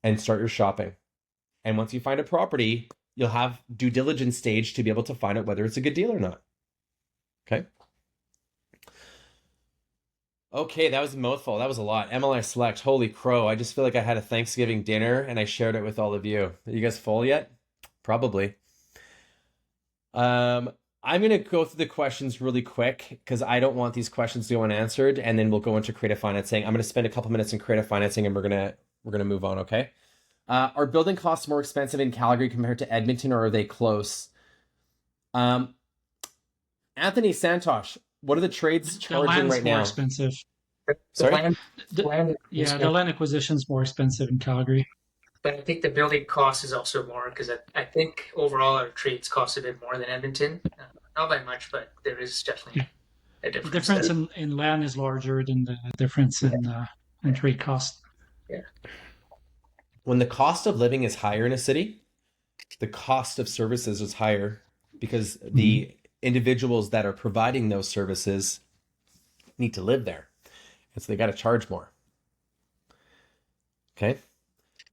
and start your shopping. And once you find a property, you'll have due diligence stage to be able to find out whether it's a good deal or not. Okay. Okay, that was a mouthful. That was a lot. MLI Select. Holy crow. I just feel like I had a Thanksgiving dinner and I shared it with all of you. Are you guys full yet? Probably. I'm going to go through the questions really quick because I don't want these questions to go unanswered, and then we'll go into creative financing. I'm going to spend a couple minutes in creative financing and we're going to move on, okay? Are building costs more expensive in Calgary compared to Edmonton, or are they close? Anthony Santosh, what are the trades The charging land's right more now? expensive. the Sorry? land, The, land, yeah, the land acquisition's more expensive in Calgary. but I think the building cost is also more because I think overall our trades cost a bit more than Edmonton. Not by much, but there is definitely a The difference difference there. in land is larger than the difference in trade cost. Yeah. When the cost of living is higher in a city, the cost of services is higher because the individuals that are providing those services need to live there. And so they got to charge more. Okay.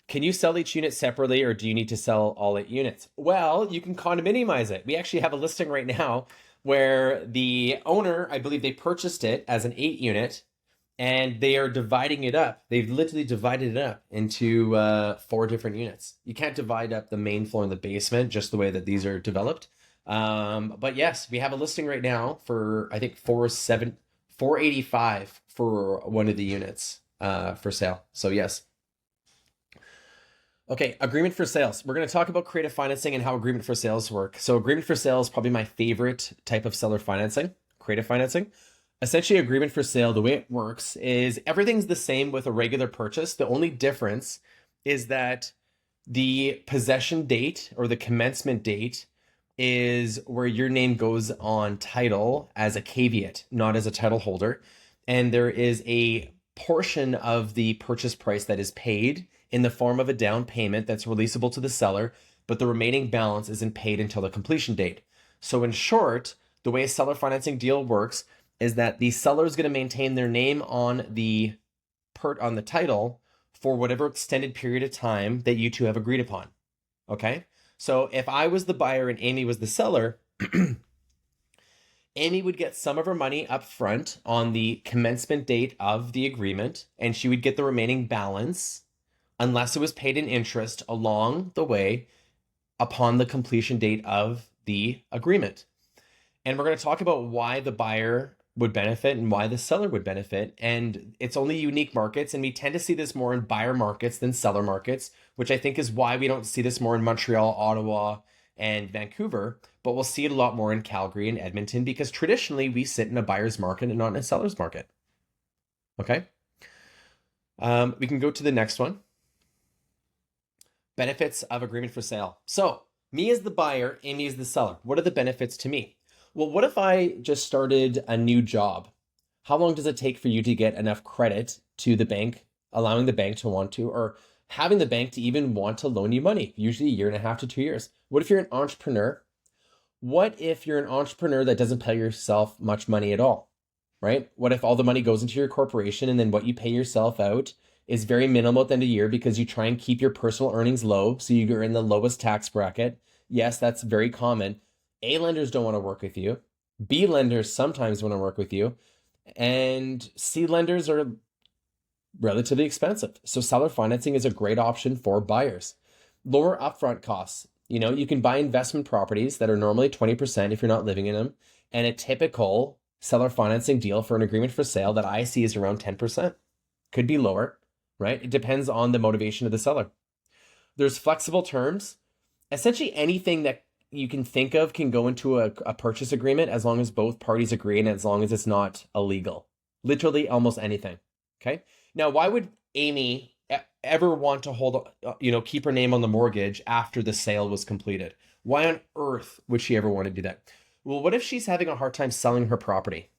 Can you sell each unit separately, or do you need to sell all 8 units? Well, you can condominiumize it. We actually have a listing right now where the owner, I believe they purchased it as an 8 unit and they are dividing it up. They've literally divided it up into 4 different units. You can't divide up the main floor and the basement just the way that these are developed. But yes, we have a listing right now for, I think, 485 for one of the units for sale. So yes. Okay, agreement for sales. We're going to talk about creative financing and how agreement for sales work. So agreement for sale is probably my favorite type of seller financing, creative financing. Essentially, agreement for sale, the way it works is everything's the same with a regular purchase. The only difference is that the possession date or the commencement date is where your name goes on title as a caveat, not as a title holder. And there is a portion of the purchase price that is paid in the form of a down payment that's releasable to the seller, but the remaining balance isn't paid until the completion date. So in short, the way a seller financing deal works is that the seller is going to maintain their name on the title for whatever extended period of time that you two have agreed upon. Okay? So if I was the buyer and Amy was the seller, Amy would get some of her money up front on the commencement date of the agreement, and she would get the remaining balance unless it was paid in interest along the way upon the completion date of the agreement. And we're going to talk about why the buyer would benefit and why the seller would benefit. And it's only unique markets, and we tend to see this more in buyer markets than seller markets, which I think is why we don't see this more in Montreal, Ottawa, and Vancouver, but we'll see it a lot more in Calgary and Edmonton because traditionally we sit in a buyer's market and not in a seller's market. Okay. We can go to the next one. Benefits of agreement for sale. So me as the buyer, Amy as the seller. What are the benefits to me? Well, what if I just started a new job? How long does it take for you to get enough credit to the bank, allowing the bank to want to, or having the bank to even want to loan you money? Usually 1.5 to 2 years. What if you're an entrepreneur? What if you're an entrepreneur that doesn't pay yourself much money at all, right? What if all the money goes into your corporation and then what you pay yourself out is very minimal at the end of the year because you try and keep your personal earnings low so you're in the lowest tax bracket? Yes, that's very common. A lenders don't want to work with you. B lenders sometimes want to work with you. And C lenders are relatively expensive. So seller financing is a great option for buyers. Lower upfront costs. You can buy investment properties that are normally 20% if you're not living in them. And a typical seller financing deal for an agreement for sale that I see is around 10%. Could be lower, right? It depends on the motivation of the seller. There's flexible terms. Essentially anything that you can think of can go into a purchase agreement as long as both parties agree and as long as it's not illegal. Literally almost anything. Okay. Now, why would Amy ever want to keep her name on the mortgage after the sale was completed? Why on earth would she ever want to do that? Well, what if she's having a hard time selling her property?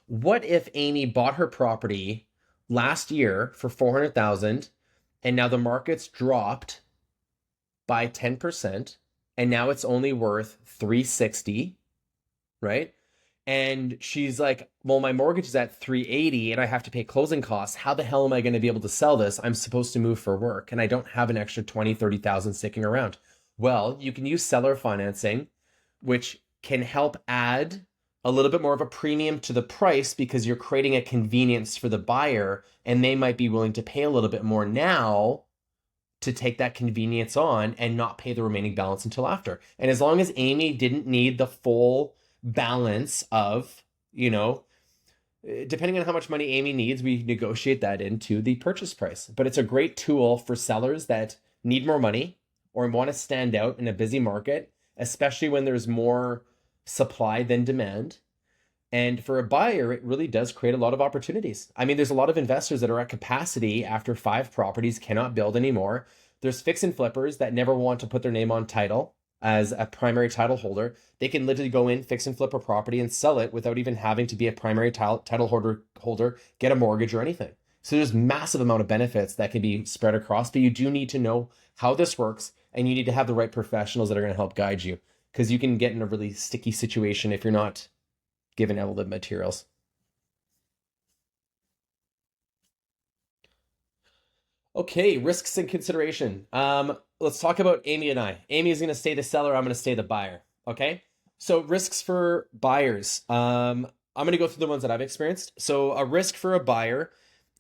What if Amy bought her property last year for $400,000 and now the market's dropped by 10% and now it's only worth $360, right? And she's like, well, my mortgage is at $380 and I have to pay closing costs. How the hell am I going to be able to sell this? I'm supposed to move for work and I don't have an extra $20,000, $30,000 sticking around. Well, you can use seller financing, which can help add a little bit more of a premium to the price because you're creating a convenience for the buyer and they might be willing to pay a little bit more now to take that convenience on and not pay the remaining balance until after. And as long as Amy didn't need the full balance of, depending on how much money Amy needs, we negotiate that into the purchase price. But it's a great tool for sellers that need more money or want to stand out in a busy market, especially when there's more supply than demand. And for a buyer, it really does create a lot of opportunities. I mean, there's a lot of investors that are at capacity after 5 properties, cannot build anymore. There's fix and flippers that never want to put their name on title as a primary title holder. They can literally go in, fix and flip a property and sell it without even having to be a primary title holder, get a mortgage or anything. So there's massive amount of benefits that can be spread across, but you do need to know how this works and you need to have the right professionals that are going to help guide you because you can get in a really sticky situation if you're not given all the materials. Okay, risks and consideration. Let's talk about Amy and I. Amy is going to stay the seller. I'm going to stay the buyer. Okay. So risks for buyers. I'm going to go through the ones that I've experienced. So a risk for a buyer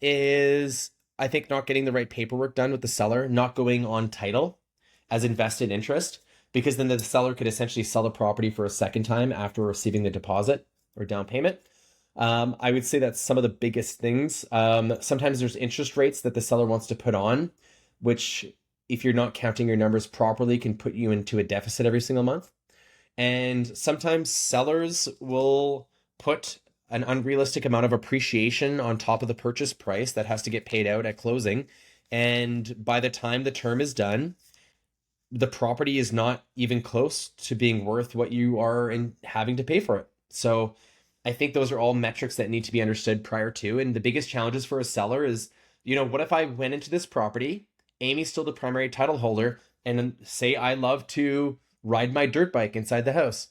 is, I think, not getting the right paperwork done with the seller, not going on title as invested interest, because then the seller could essentially sell the property for a second time after receiving the deposit or down payment. I would say that's some of the biggest things. Sometimes there's interest rates that the seller wants to put on, which if you're not counting your numbers properly can put you into a deficit every single month. And sometimes sellers will put an unrealistic amount of appreciation on top of the purchase price that has to get paid out at closing. And by the time the term is done, the property is not even close to being worth what you are having to pay for it. So I think those are all metrics that need to be understood prior to. And the biggest challenges for a seller is, what if I went into this property, Amy's still the primary title holder, and say I love to ride my dirt bike inside the house.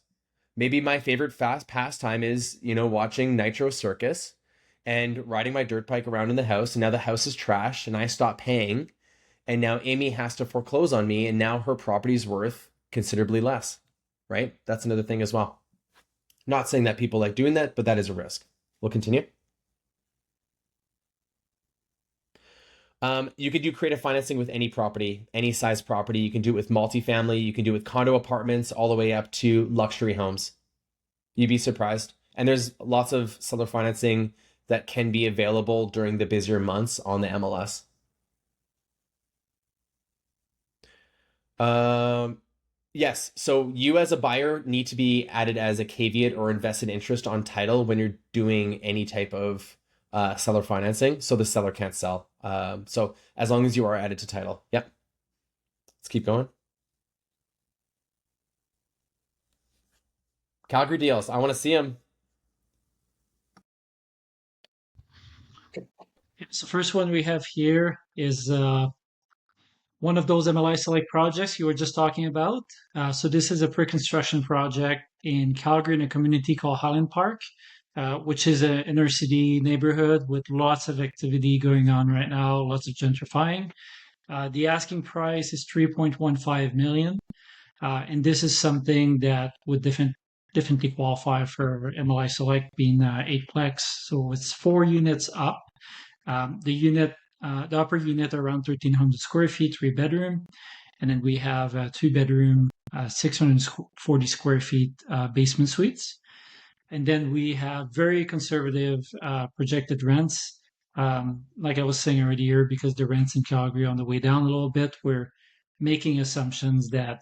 Maybe my favorite fast pastime is, watching Nitro Circus and riding my dirt bike around in the house. And now the house is trashed and I stop paying. And now Amy has to foreclose on me. And now her property's worth considerably less, right? That's another thing as well. Not saying that people like doing that, but that is a risk. We'll continue. You could do creative financing with any property, any size property. You can do it with multifamily. You can do it with condo apartments all the way up to luxury homes. You'd be surprised. And there's lots of seller financing that can be available during the busier months on the MLS. Yes. So you as a buyer need to be added as a caveat or invested interest on title when you're doing any type of seller financing. So the seller can't sell. So as long as you are added to title. Yep. Let's keep going. Calgary deals. I want to see them. So first one we have here is one of those MLI Select projects you were just talking about. So this is a pre-construction project in Calgary in a community called Highland Park, which is an inner city neighborhood with lots of activity going on right now, lots of gentrifying. The asking price is 3.15 million. And this is something that would definitely qualify for MLI Select being 8plex. So it's 4 units up. The upper unit around 1,300 square feet, 3 bedroom. And then we have 2 bedroom, 640 square feet basement suites. And then we have very conservative projected rents. Like I was saying earlier, because the rents in Calgary are on the way down a little bit, we're making assumptions that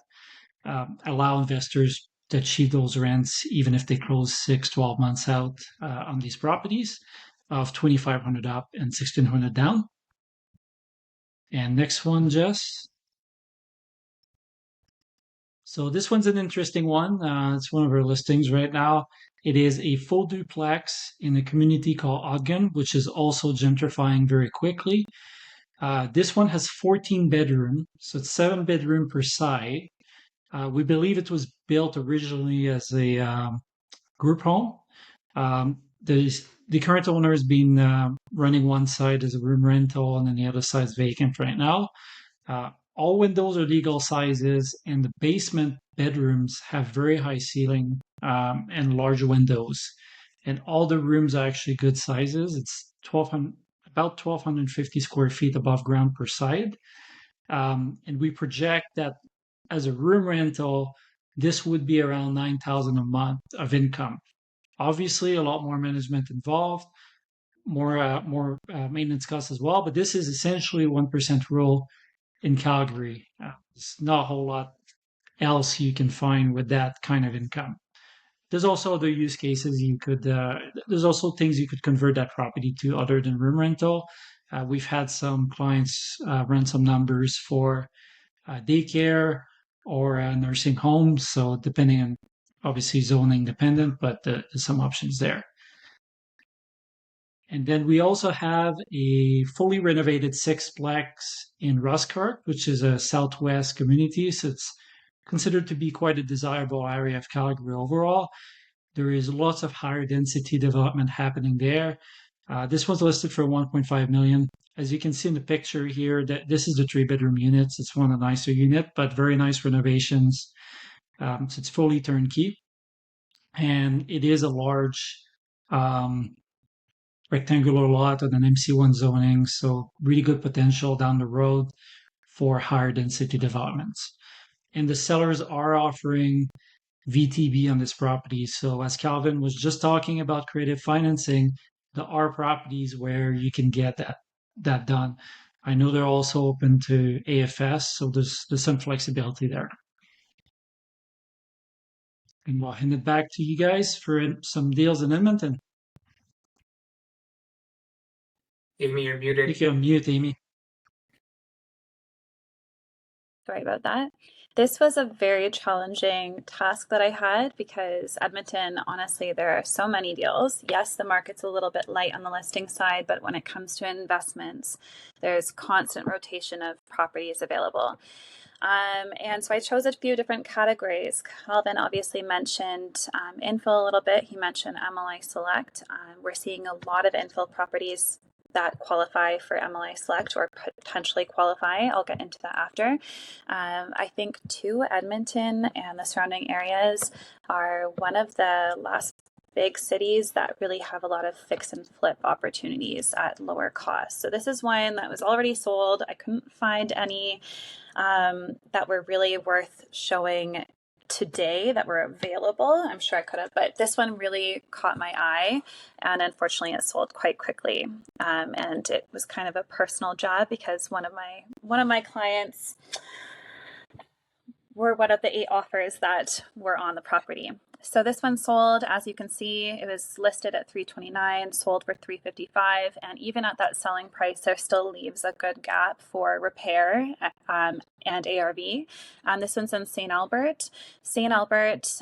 allow investors to achieve those rents even if they close 6-12 months out on these properties of 2,500 up and 1,600 down. And next one, Jess. So this one's an interesting one. It's one of our listings right now. It is a full duplex in a community called Ogden, which is also gentrifying very quickly. This one has 14 bedroom, so it's 7 bedroom per side. We believe it was built originally as a group home. The current owner has been running one side as a room rental, and then the other side is vacant right now. All windows are legal sizes, and the basement bedrooms have very high ceiling and large windows. And all the rooms are actually good sizes. It's about 1,250 square feet above ground per side. And we project that as a room rental, this would be around 9,000 a month of income. Obviously, a lot more management involved, more maintenance costs as well. But this is essentially 1% rule in Calgary. There's not a whole lot else you can find with that kind of income. There's also other use cases you could. There's also things you could convert that property to other than room rental. We've had some clients run some numbers for daycare or nursing homes. So depending on, obviously zoning dependent, but there's some options there. And then we also have a fully renovated sixplex in Ruscart, which is a southwest community. So it's considered to be quite a desirable area of Calgary overall. There is lots of higher density development happening there. This was listed for 1.5 million. As you can see in the picture here, that this is the 3 bedroom units. It's one of the nicer unit, but very nice renovations. So it's fully turnkey, and it is a large rectangular lot on an MC1 zoning. So really good potential down the road for higher density developments. And the sellers are offering VTB on this property. So as Calvin was just talking about creative financing, there are properties where you can get that done. I know they're also open to AFS, so there's some flexibility there. And we'll hand it back to you guys for some deals in Edmonton. Amy, you're muted. If you're on mute, Amy. Sorry about that. This was a very challenging task that I had because Edmonton, honestly, there are so many deals. Yes, the market's a little bit light on the listing side, but when it comes to investments, there's constant rotation of properties available. And so I chose a few different categories. Calvin obviously mentioned infill a little bit. He mentioned MLI Select. We're seeing a lot of infill properties that qualify for MLI Select or potentially qualify. I'll get into that after. I think too, Edmonton and the surrounding areas are one of the last big cities that really have a lot of fix and flip opportunities at lower cost. So this is one that was already sold. I couldn't find any that were really worth showing today that were available. I'm sure I could have, but this one really caught my eye, and unfortunately it sold quite quickly. And it was kind of a personal job because one of my clients were one of the 8 offers that were on the property. So this one sold, as you can see, it was listed at $329, sold for $355, and even at that selling price, there still leaves a good gap for repair and ARV. This one's in St. Albert. St. Albert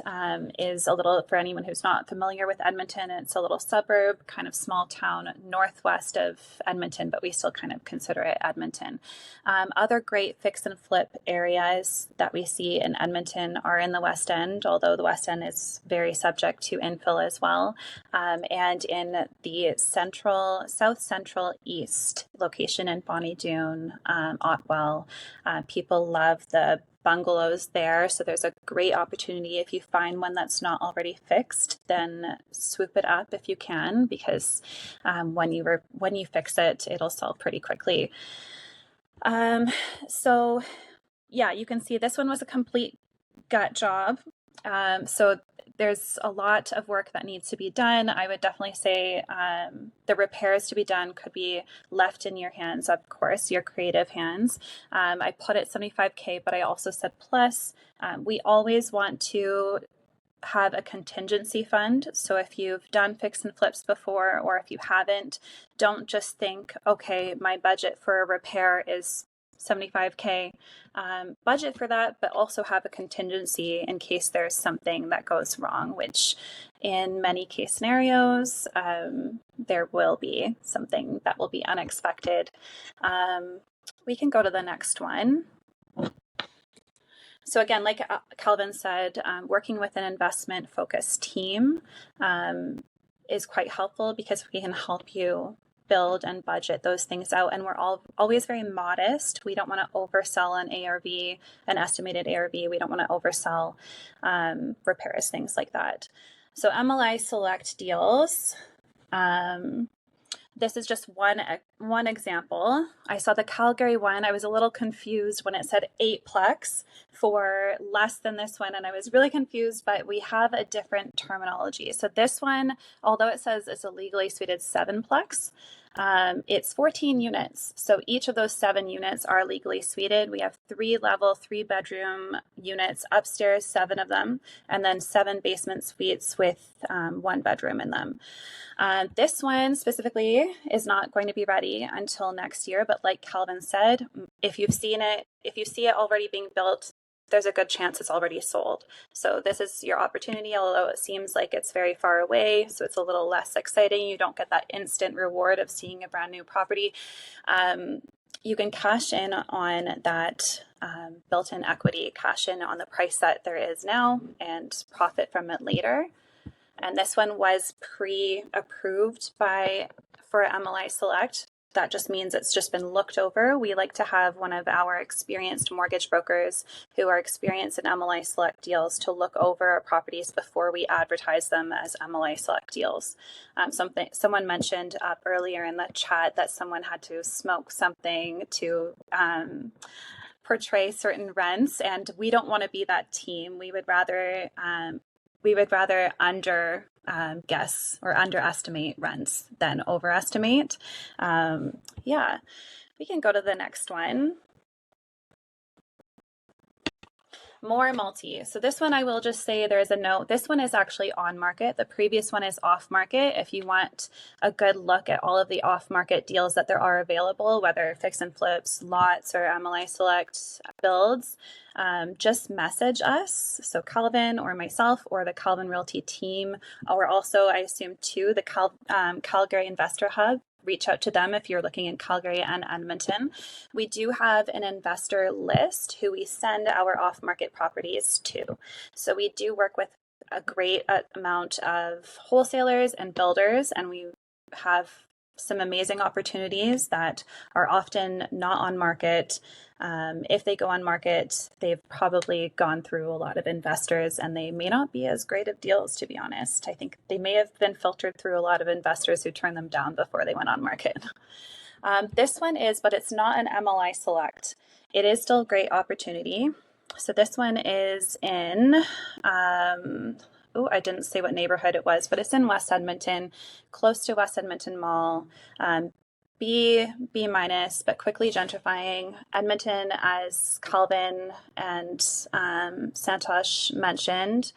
is a little, for anyone who's not familiar with Edmonton, it's a little suburb, kind of small town northwest of Edmonton, but we still kind of consider it Edmonton. Other great fix and flip areas that we see in Edmonton are in the West End, although the West End is very subject to infill as well. And in the south central east location in Bonnie Doon, Otwell, people love the bungalows there. So there's a great opportunity if you find one that's not already fixed, then swoop it up if you can, because when you fix it, it'll sell pretty quickly. So yeah, you can see this one was a complete gut job. So there's a lot of work that needs to be done. I would definitely say the repairs to be done could be left in your hands, of course, your creative hands. I put it $75K, but I also said plus. We always want to have a contingency fund. So if you've done fix and flips before, or if you haven't, don't just think, okay, my budget for a repair is $75K. Budget for that, but also have a contingency in case there's something that goes wrong, which in many case scenarios, there will be something that will be unexpected. We can go to the next one. So again, like Calvin said, working with an investment-focused team is quite helpful because we can help you build and budget those things out. And we're always very modest. We don't want to oversell an ARV, an estimated ARV. We don't want to oversell repairs, things like that. So MLI Select deals. This is just one example. I saw the Calgary one. I was a little confused when it said 8plex for less than this one, and I was really confused, but we have a different terminology. So this one, although it says it's a legally suited 7plex, it's 14 units. So each of those 7 units are legally suited. We have 3-bedroom units upstairs, 7 of them, and then 7 basement suites with 1 bedroom in them. This one specifically is not going to be ready until next year, but like Calvin said, if you see it already being built, there's a good chance it's already sold. So this is your opportunity, although it seems like it's very far away, so it's a little less exciting. You don't get that instant reward of seeing a brand new property. You can cash in on that built-in equity, cash in on the price that there is now, and profit from it later. And this one was pre-approved for MLI Select. That just means it's just been looked over. We like to have one of our experienced mortgage brokers who are experienced in MLI Select deals to look over our properties before we advertise them as MLI Select deals. Someone mentioned up earlier in the chat that someone had to smoke something to portray certain rents, and we don't want to be that team. We would rather guess or underestimate rents than overestimate. Yeah, we can go to the next one. More multi. So this one, I will just say there is a note. This one is actually on market. The previous one is off market. If you want a good look at all of the off market deals that there are available, whether fix and flips, lots, or MLI Select builds, just message us. So Calvin or myself or the Calvin Realty team, or also I assume too the Calgary Investor Hub. Reach out to them if you're looking in Calgary and Edmonton. We do have an investor list who we send our off-market properties to. So we do work with a great amount of wholesalers and builders, and we have some amazing opportunities that are often not on market. If they go on market, they've probably gone through a lot of investors, and they may not be as great of deals, to be honest. I think they may have been filtered through a lot of investors who turned them down before they went on market. This one is, but it's not an MLI Select. It is still a great opportunity. So this one is in, I didn't say what neighborhood it was, but it's in West Edmonton, close to West Edmonton Mall. B minus, but quickly gentrifying. Edmonton, as Calvin and Santosh mentioned,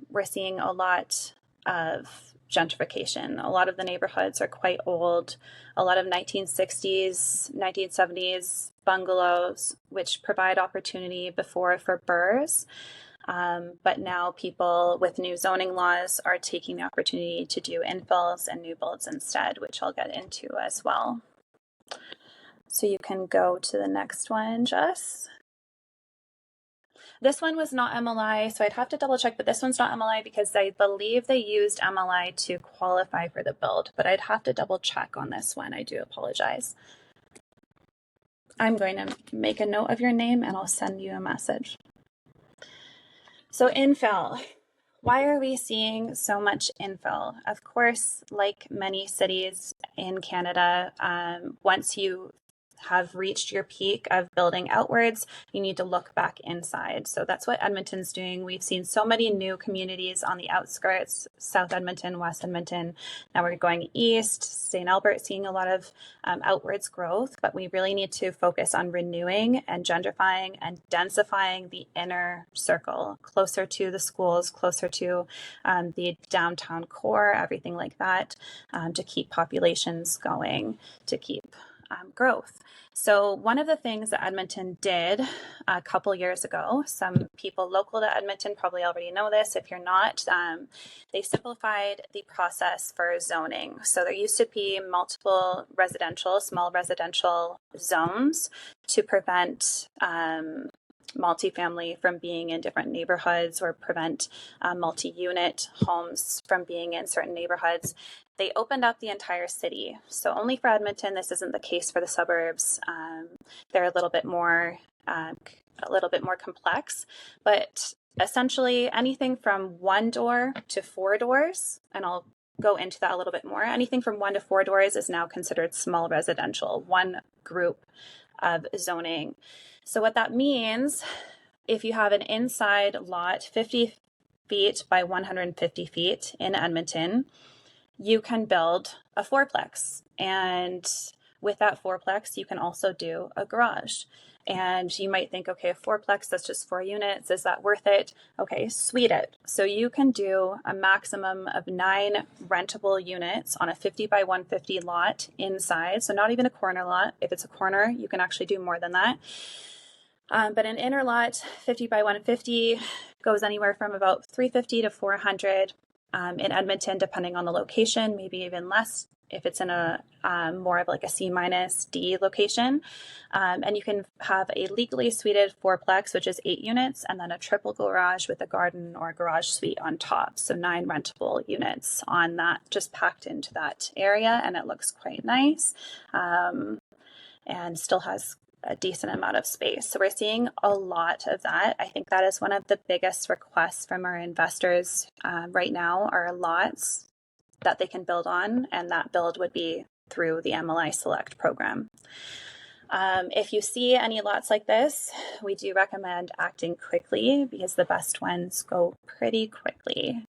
we're seeing a lot of gentrification. A lot of the neighborhoods are quite old. A lot of 1960s, 1970s bungalows, which provide opportunity before for burrs. But now people with new zoning laws are taking the opportunity to do infills and new builds instead, which I'll get into as well. So you can go to the next one, Jess. This one was not MLI, so I'd have to double check, but this one's not MLI because I believe they used MLI to qualify for the build, but I'd have to double check on this one. I do apologize. I'm going to make a note of your name and I'll send you a message. So infill. Why are we seeing so much infill? Of course, like many cities in Canada, once you have reached your peak of building outwards, you need to look back inside. So that's what Edmonton's doing. We've seen so many new communities on the outskirts, South Edmonton, West Edmonton. Now we're going east, St. Albert, seeing a lot of outwards growth, but we really need to focus on renewing and gentrifying and densifying the inner circle, closer to the schools, closer to the downtown core, everything like that, to keep populations going, to keep growth. So one of the things that Edmonton did a couple years ago, some people local to Edmonton probably already know this. If you're not, they simplified the process for zoning. So there used to be multiple residential, small residential zones to prevent multifamily from being in different neighborhoods or prevent multi-unit homes from being in certain neighborhoods. They opened up the entire city. So only for Edmonton, this isn't the case for the suburbs. They're a little bit more complex, but essentially anything from 1 door to 4 doors, and I'll go into that a little bit more. Anything from 1 to 4 doors is now considered small residential, one group of zoning. So what that means, if you have an inside lot 50 feet by 150 feet in Edmonton, you can build a fourplex. And with that fourplex, you can also do a garage. And you might think, okay, a fourplex, that's just 4 units. Is that worth it? Okay, suite it. So you can do a maximum of 9 rentable units on a 50 by 150 lot inside. So not even a corner lot. If it's a corner, you can actually do more than that. But an inner lot, 50 by 150, goes anywhere from about 350 to 400 in Edmonton, depending on the location, maybe even less if it's in a more of like a C minus D location. And you can have a legally suited fourplex, which is 8 units, and then a triple garage with a garden or a garage suite on top. So 9 rentable units on that, just packed into that area, and it looks quite nice and still has a decent amount of space. So we're seeing a lot of that. I think that is one of the biggest requests from our investors right now are lots that they can build on, and that build would be through the MLI Select program. If you see any lots like this, we do recommend acting quickly because the best ones go pretty quickly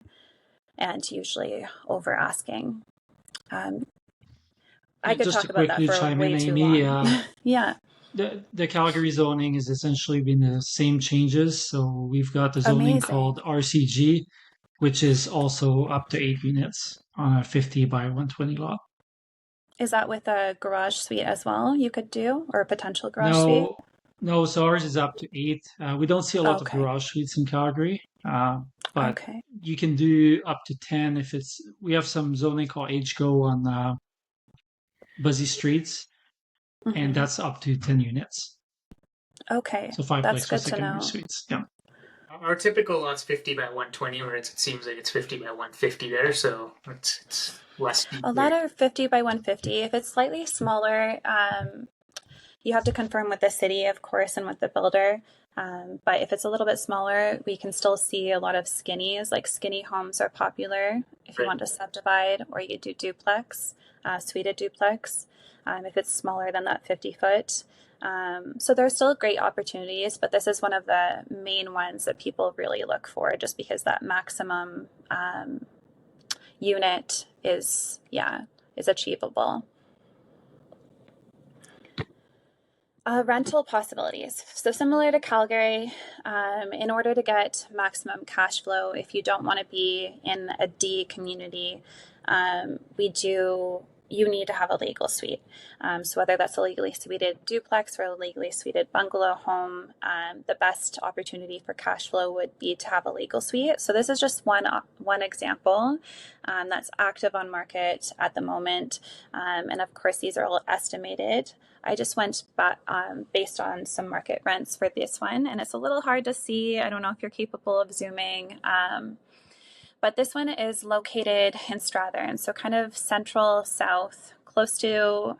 and usually over asking. I could Just talk to about that quickly for chime way in, too Amy, long. Yeah. the Calgary zoning has essentially been the same changes. So we've got the zoning Amazing. called RCG, which is also up to 8 units on a 50 by 120 lot. Is that with a garage suite as well you could do, or a potential garage suite? No, so ours is up to 8. We don't see a lot of Okay. garage suites in Calgary, but Okay. you can do up to 10 if it's. We have some zoning called HGO on busy streets, and that's up to 10 units. Okay. So 5 That's plex or good to secondary know. suites. Yeah. Our typical lot's 50 by 120, where it seems like it's 50 by 150 there, so it's less. A lot are 50 by 150. If it's slightly smaller, you have to confirm with the city, of course, and with the builder. But if it's a little bit smaller, we can still see a lot of skinnies. Like skinny homes are popular if you want to subdivide, or you do duplex, suited duplex, if it's smaller than that 50 foot. So there's still great opportunities, but this is one of the main ones that people really look for, just because that maximum unit is achievable. Rental possibilities. So similar to Calgary, in order to get maximum cash flow, if you don't want to be in a D community, you need to have a legal suite. So whether that's a legally suited duplex or a legally suited bungalow home, the best opportunity for cash flow would be to have a legal suite. So this is just one example that's active on market at the moment. And of course, these are all estimated. I just went back based on some market rents for this one, and it's a little hard to see. I don't know if you're capable of zooming. But this one is located in Strathern, so kind of central south, close to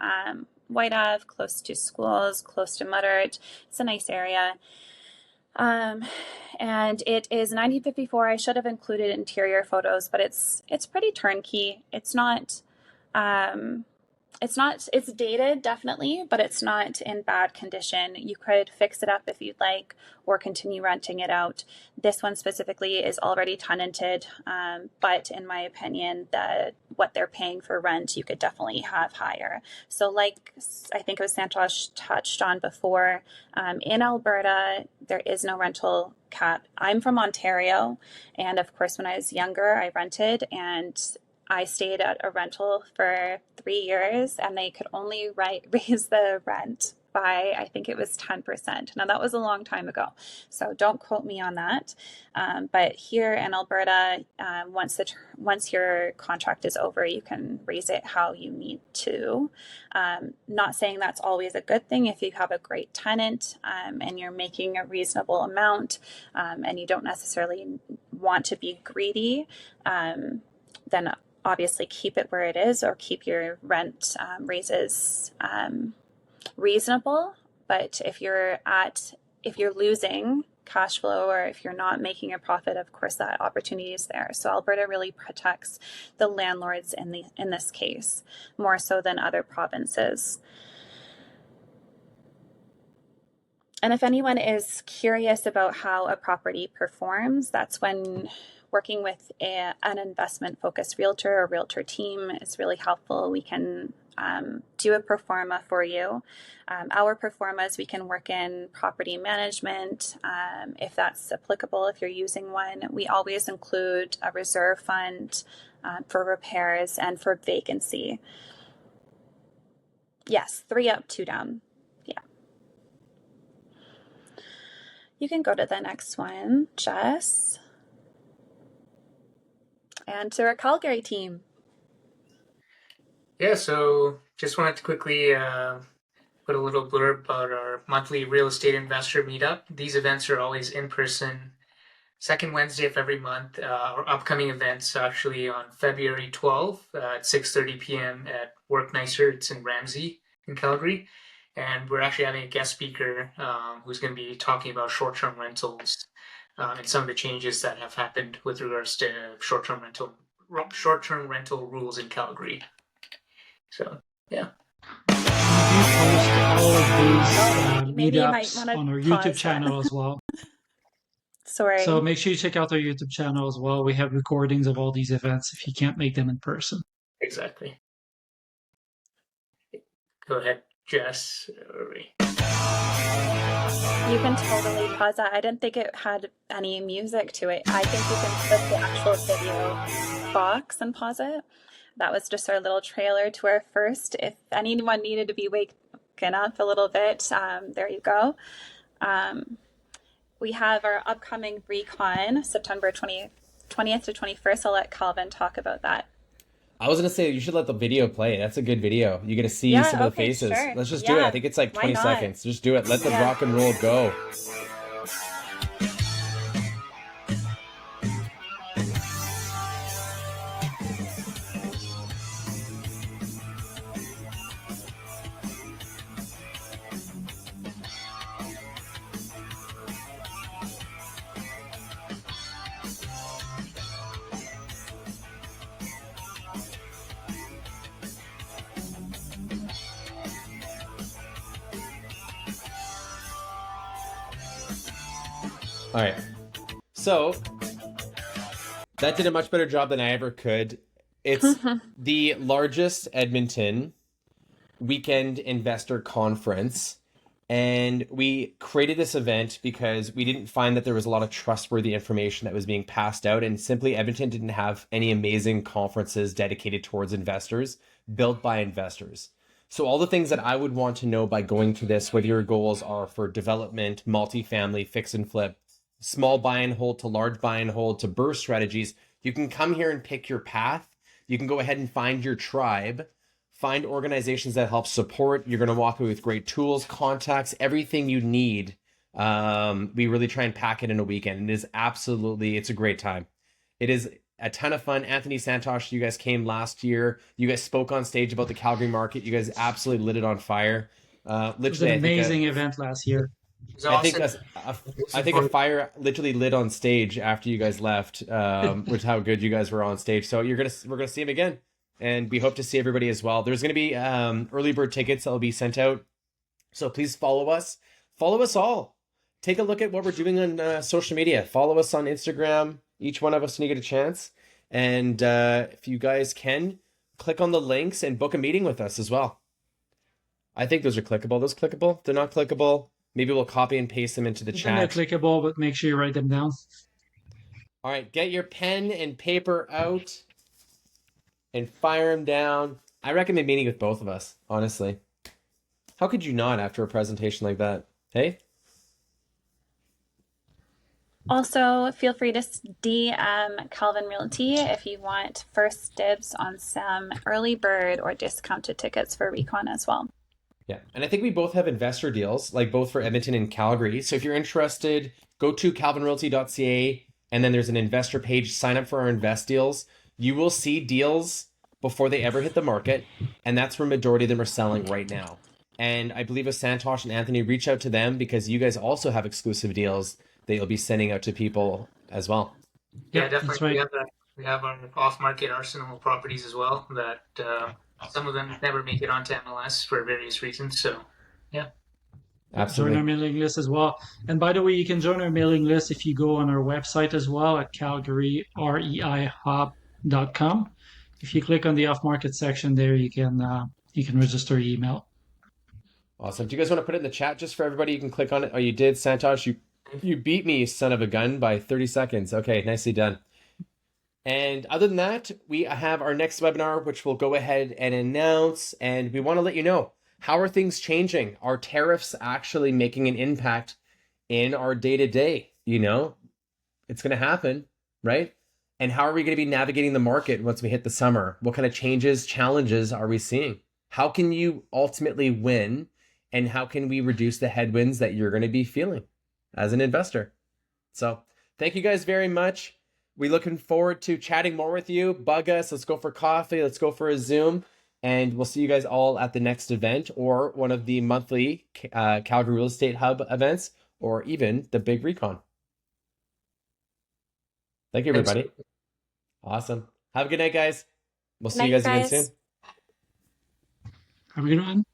White Ave, close to schools, close to Muddart. It's a nice area. And it is 1954. I should have included interior photos, but it's pretty turnkey. It's dated definitely, but it's not in bad condition. You could fix it up if you'd like, or continue renting it out. This one specifically is already tenanted, but in my opinion, what they're paying for rent, you could definitely have higher. So like I think it was Santosh touched on before, in Alberta, there is no rental cap. I'm from Ontario, and of course, when I was younger, I rented, and I stayed at a rental for 3 years, and they could only raise the rent by, I think it was 10%. Now, that was a long time ago, so don't quote me on that. But here in Alberta, once your contract is over, you can raise it how you need to. Not saying that's always a good thing if you have a great tenant and you're making a reasonable amount and you don't necessarily want to be greedy, then obviously keep it where it is, or keep your rent raises reasonable. But if you're losing cash flow, or if you're not making a profit, of course that opportunity is there. So Alberta really protects the landlords in this case more so than other provinces. And if anyone is curious about how a property performs, that's when working with an investment-focused realtor or realtor team is really helpful. We can do a pro forma for you. Our pro formas, we can work in property management if that's applicable, if you're using one. We always include a reserve fund for repairs and for vacancy. Yes, 3 up, 2 down. Yeah. You can go to the next one, Jess. And to our Calgary team. Yeah, so just wanted to quickly put a little blurb about our monthly real estate investor meetup. These events are always in person, second Wednesday of every month. Our upcoming events actually on February 12th at 6:30 p.m. at Work Nicer. It's in Ramsey in Calgary. And we're actually having a guest speaker who's going to be talking about short-term rentals and some of the changes that have happened with regards to short-term rental rules in Calgary. So, yeah. We post all of these Maybe you might meetups wanna on our pause YouTube that. channel as well. Sorry. So make sure you check out our YouTube channel as well. We have recordings of all these events if you can't make them in person. Exactly. Go ahead, Jess. You can totally pause that. I didn't think it had any music to it. I think you can click the actual video box and pause it. That was just our little trailer to our first. If anyone needed to be waken up a little bit, there you go. We have our upcoming recon, September 20th to 21st. I'll let Calvin talk about that. I was gonna say you should let the video play. That's a good video. You get to see some of the faces. Sure. Let's just do it. I think it's like 20 seconds. Just do it. Let the rock and roll go. All right. So that did a much better job than I ever could. It's the largest Edmonton weekend investor conference. And we created this event because we didn't find that there was a lot of trustworthy information that was being passed out. And simply, Edmonton didn't have any amazing conferences dedicated towards investors, built by investors. So, all the things that I would want to know by going to this, whether your goals are for development, multifamily, fix and flip, small buy and hold to large buy and hold to burst strategies, you can come here and pick your path. You can go ahead and find your tribe. Find organizations that help support. You're going to walk away with great tools, contacts, everything you need. We really try and pack it in a weekend. It is absolutely, it's a great time. It is a ton of fun. Anthony Santosh, you guys came last year. You guys spoke on stage about the Calgary market. You guys absolutely lit it on fire. It was an amazing event last year. I think a fire literally lit on stage after you guys left, with how good you guys were on stage. So we're gonna see him again. And we hope to see everybody as well. There's going to be early bird tickets that will be sent out. So please follow us. Follow us all. Take a look at what we're doing on social media. Follow us on Instagram, each one of us when you get a chance. And if you guys can, click on the links and book a meeting with us as well. I think those are clickable. Those clickable? They're not clickable. Maybe we'll copy and paste them into the chat. They're clickable, but make sure you write them down. All right, get your pen and paper out and fire them down. I recommend meeting with both of us, honestly. How could you not after a presentation like that? Hey? Also, feel free to DM Calvin Realty if you want first dibs on some early bird or discounted tickets for Recon as well. Yeah, and I think we both have investor deals, like both for Edmonton and Calgary. So if you're interested, go to calvinrealty.ca, and then there's an investor page. Sign up for our invest deals. You will see deals before they ever hit the market, and that's where majority of them are selling right now. And I believe with Santosh and Anthony, reach out to them because you guys also have exclusive deals that you'll be sending out to people as well. Yeah, definitely. Right. We have our off-market arsenal of properties as well that some of them never make it onto MLS for various reasons. So, yeah. Absolutely. Join our mailing list as well. And by the way, you can join our mailing list if you go on our website as well at calgaryreihub.com. If you click on the off-market section there, you can register your email. Awesome. Do you guys want to put it in the chat just for everybody? You can click on it. Oh, you did, Santosh. You beat me, son of a gun, by 30 seconds. Okay, nicely done. And other than that, we have our next webinar, which we'll go ahead and announce. And we want to let you know, how are things changing? Are tariffs actually making an impact in our day-to-day? You know, it's going to happen, right? And how are we going to be navigating the market once we hit the summer? What kind of changes, challenges are we seeing? How can you ultimately win? And how can we reduce the headwinds that you're going to be feeling as an investor? So thank you guys very much. We're looking forward to chatting more with you. Bug us. Let's go for coffee. Let's go for a Zoom. And we'll see you guys all at the next event or one of the monthly Calgary Real Estate Hub events or even the Big Recon. Thank you, everybody. Thanks. Awesome. Have a good night, guys. We'll see you guys again soon. Have a good one.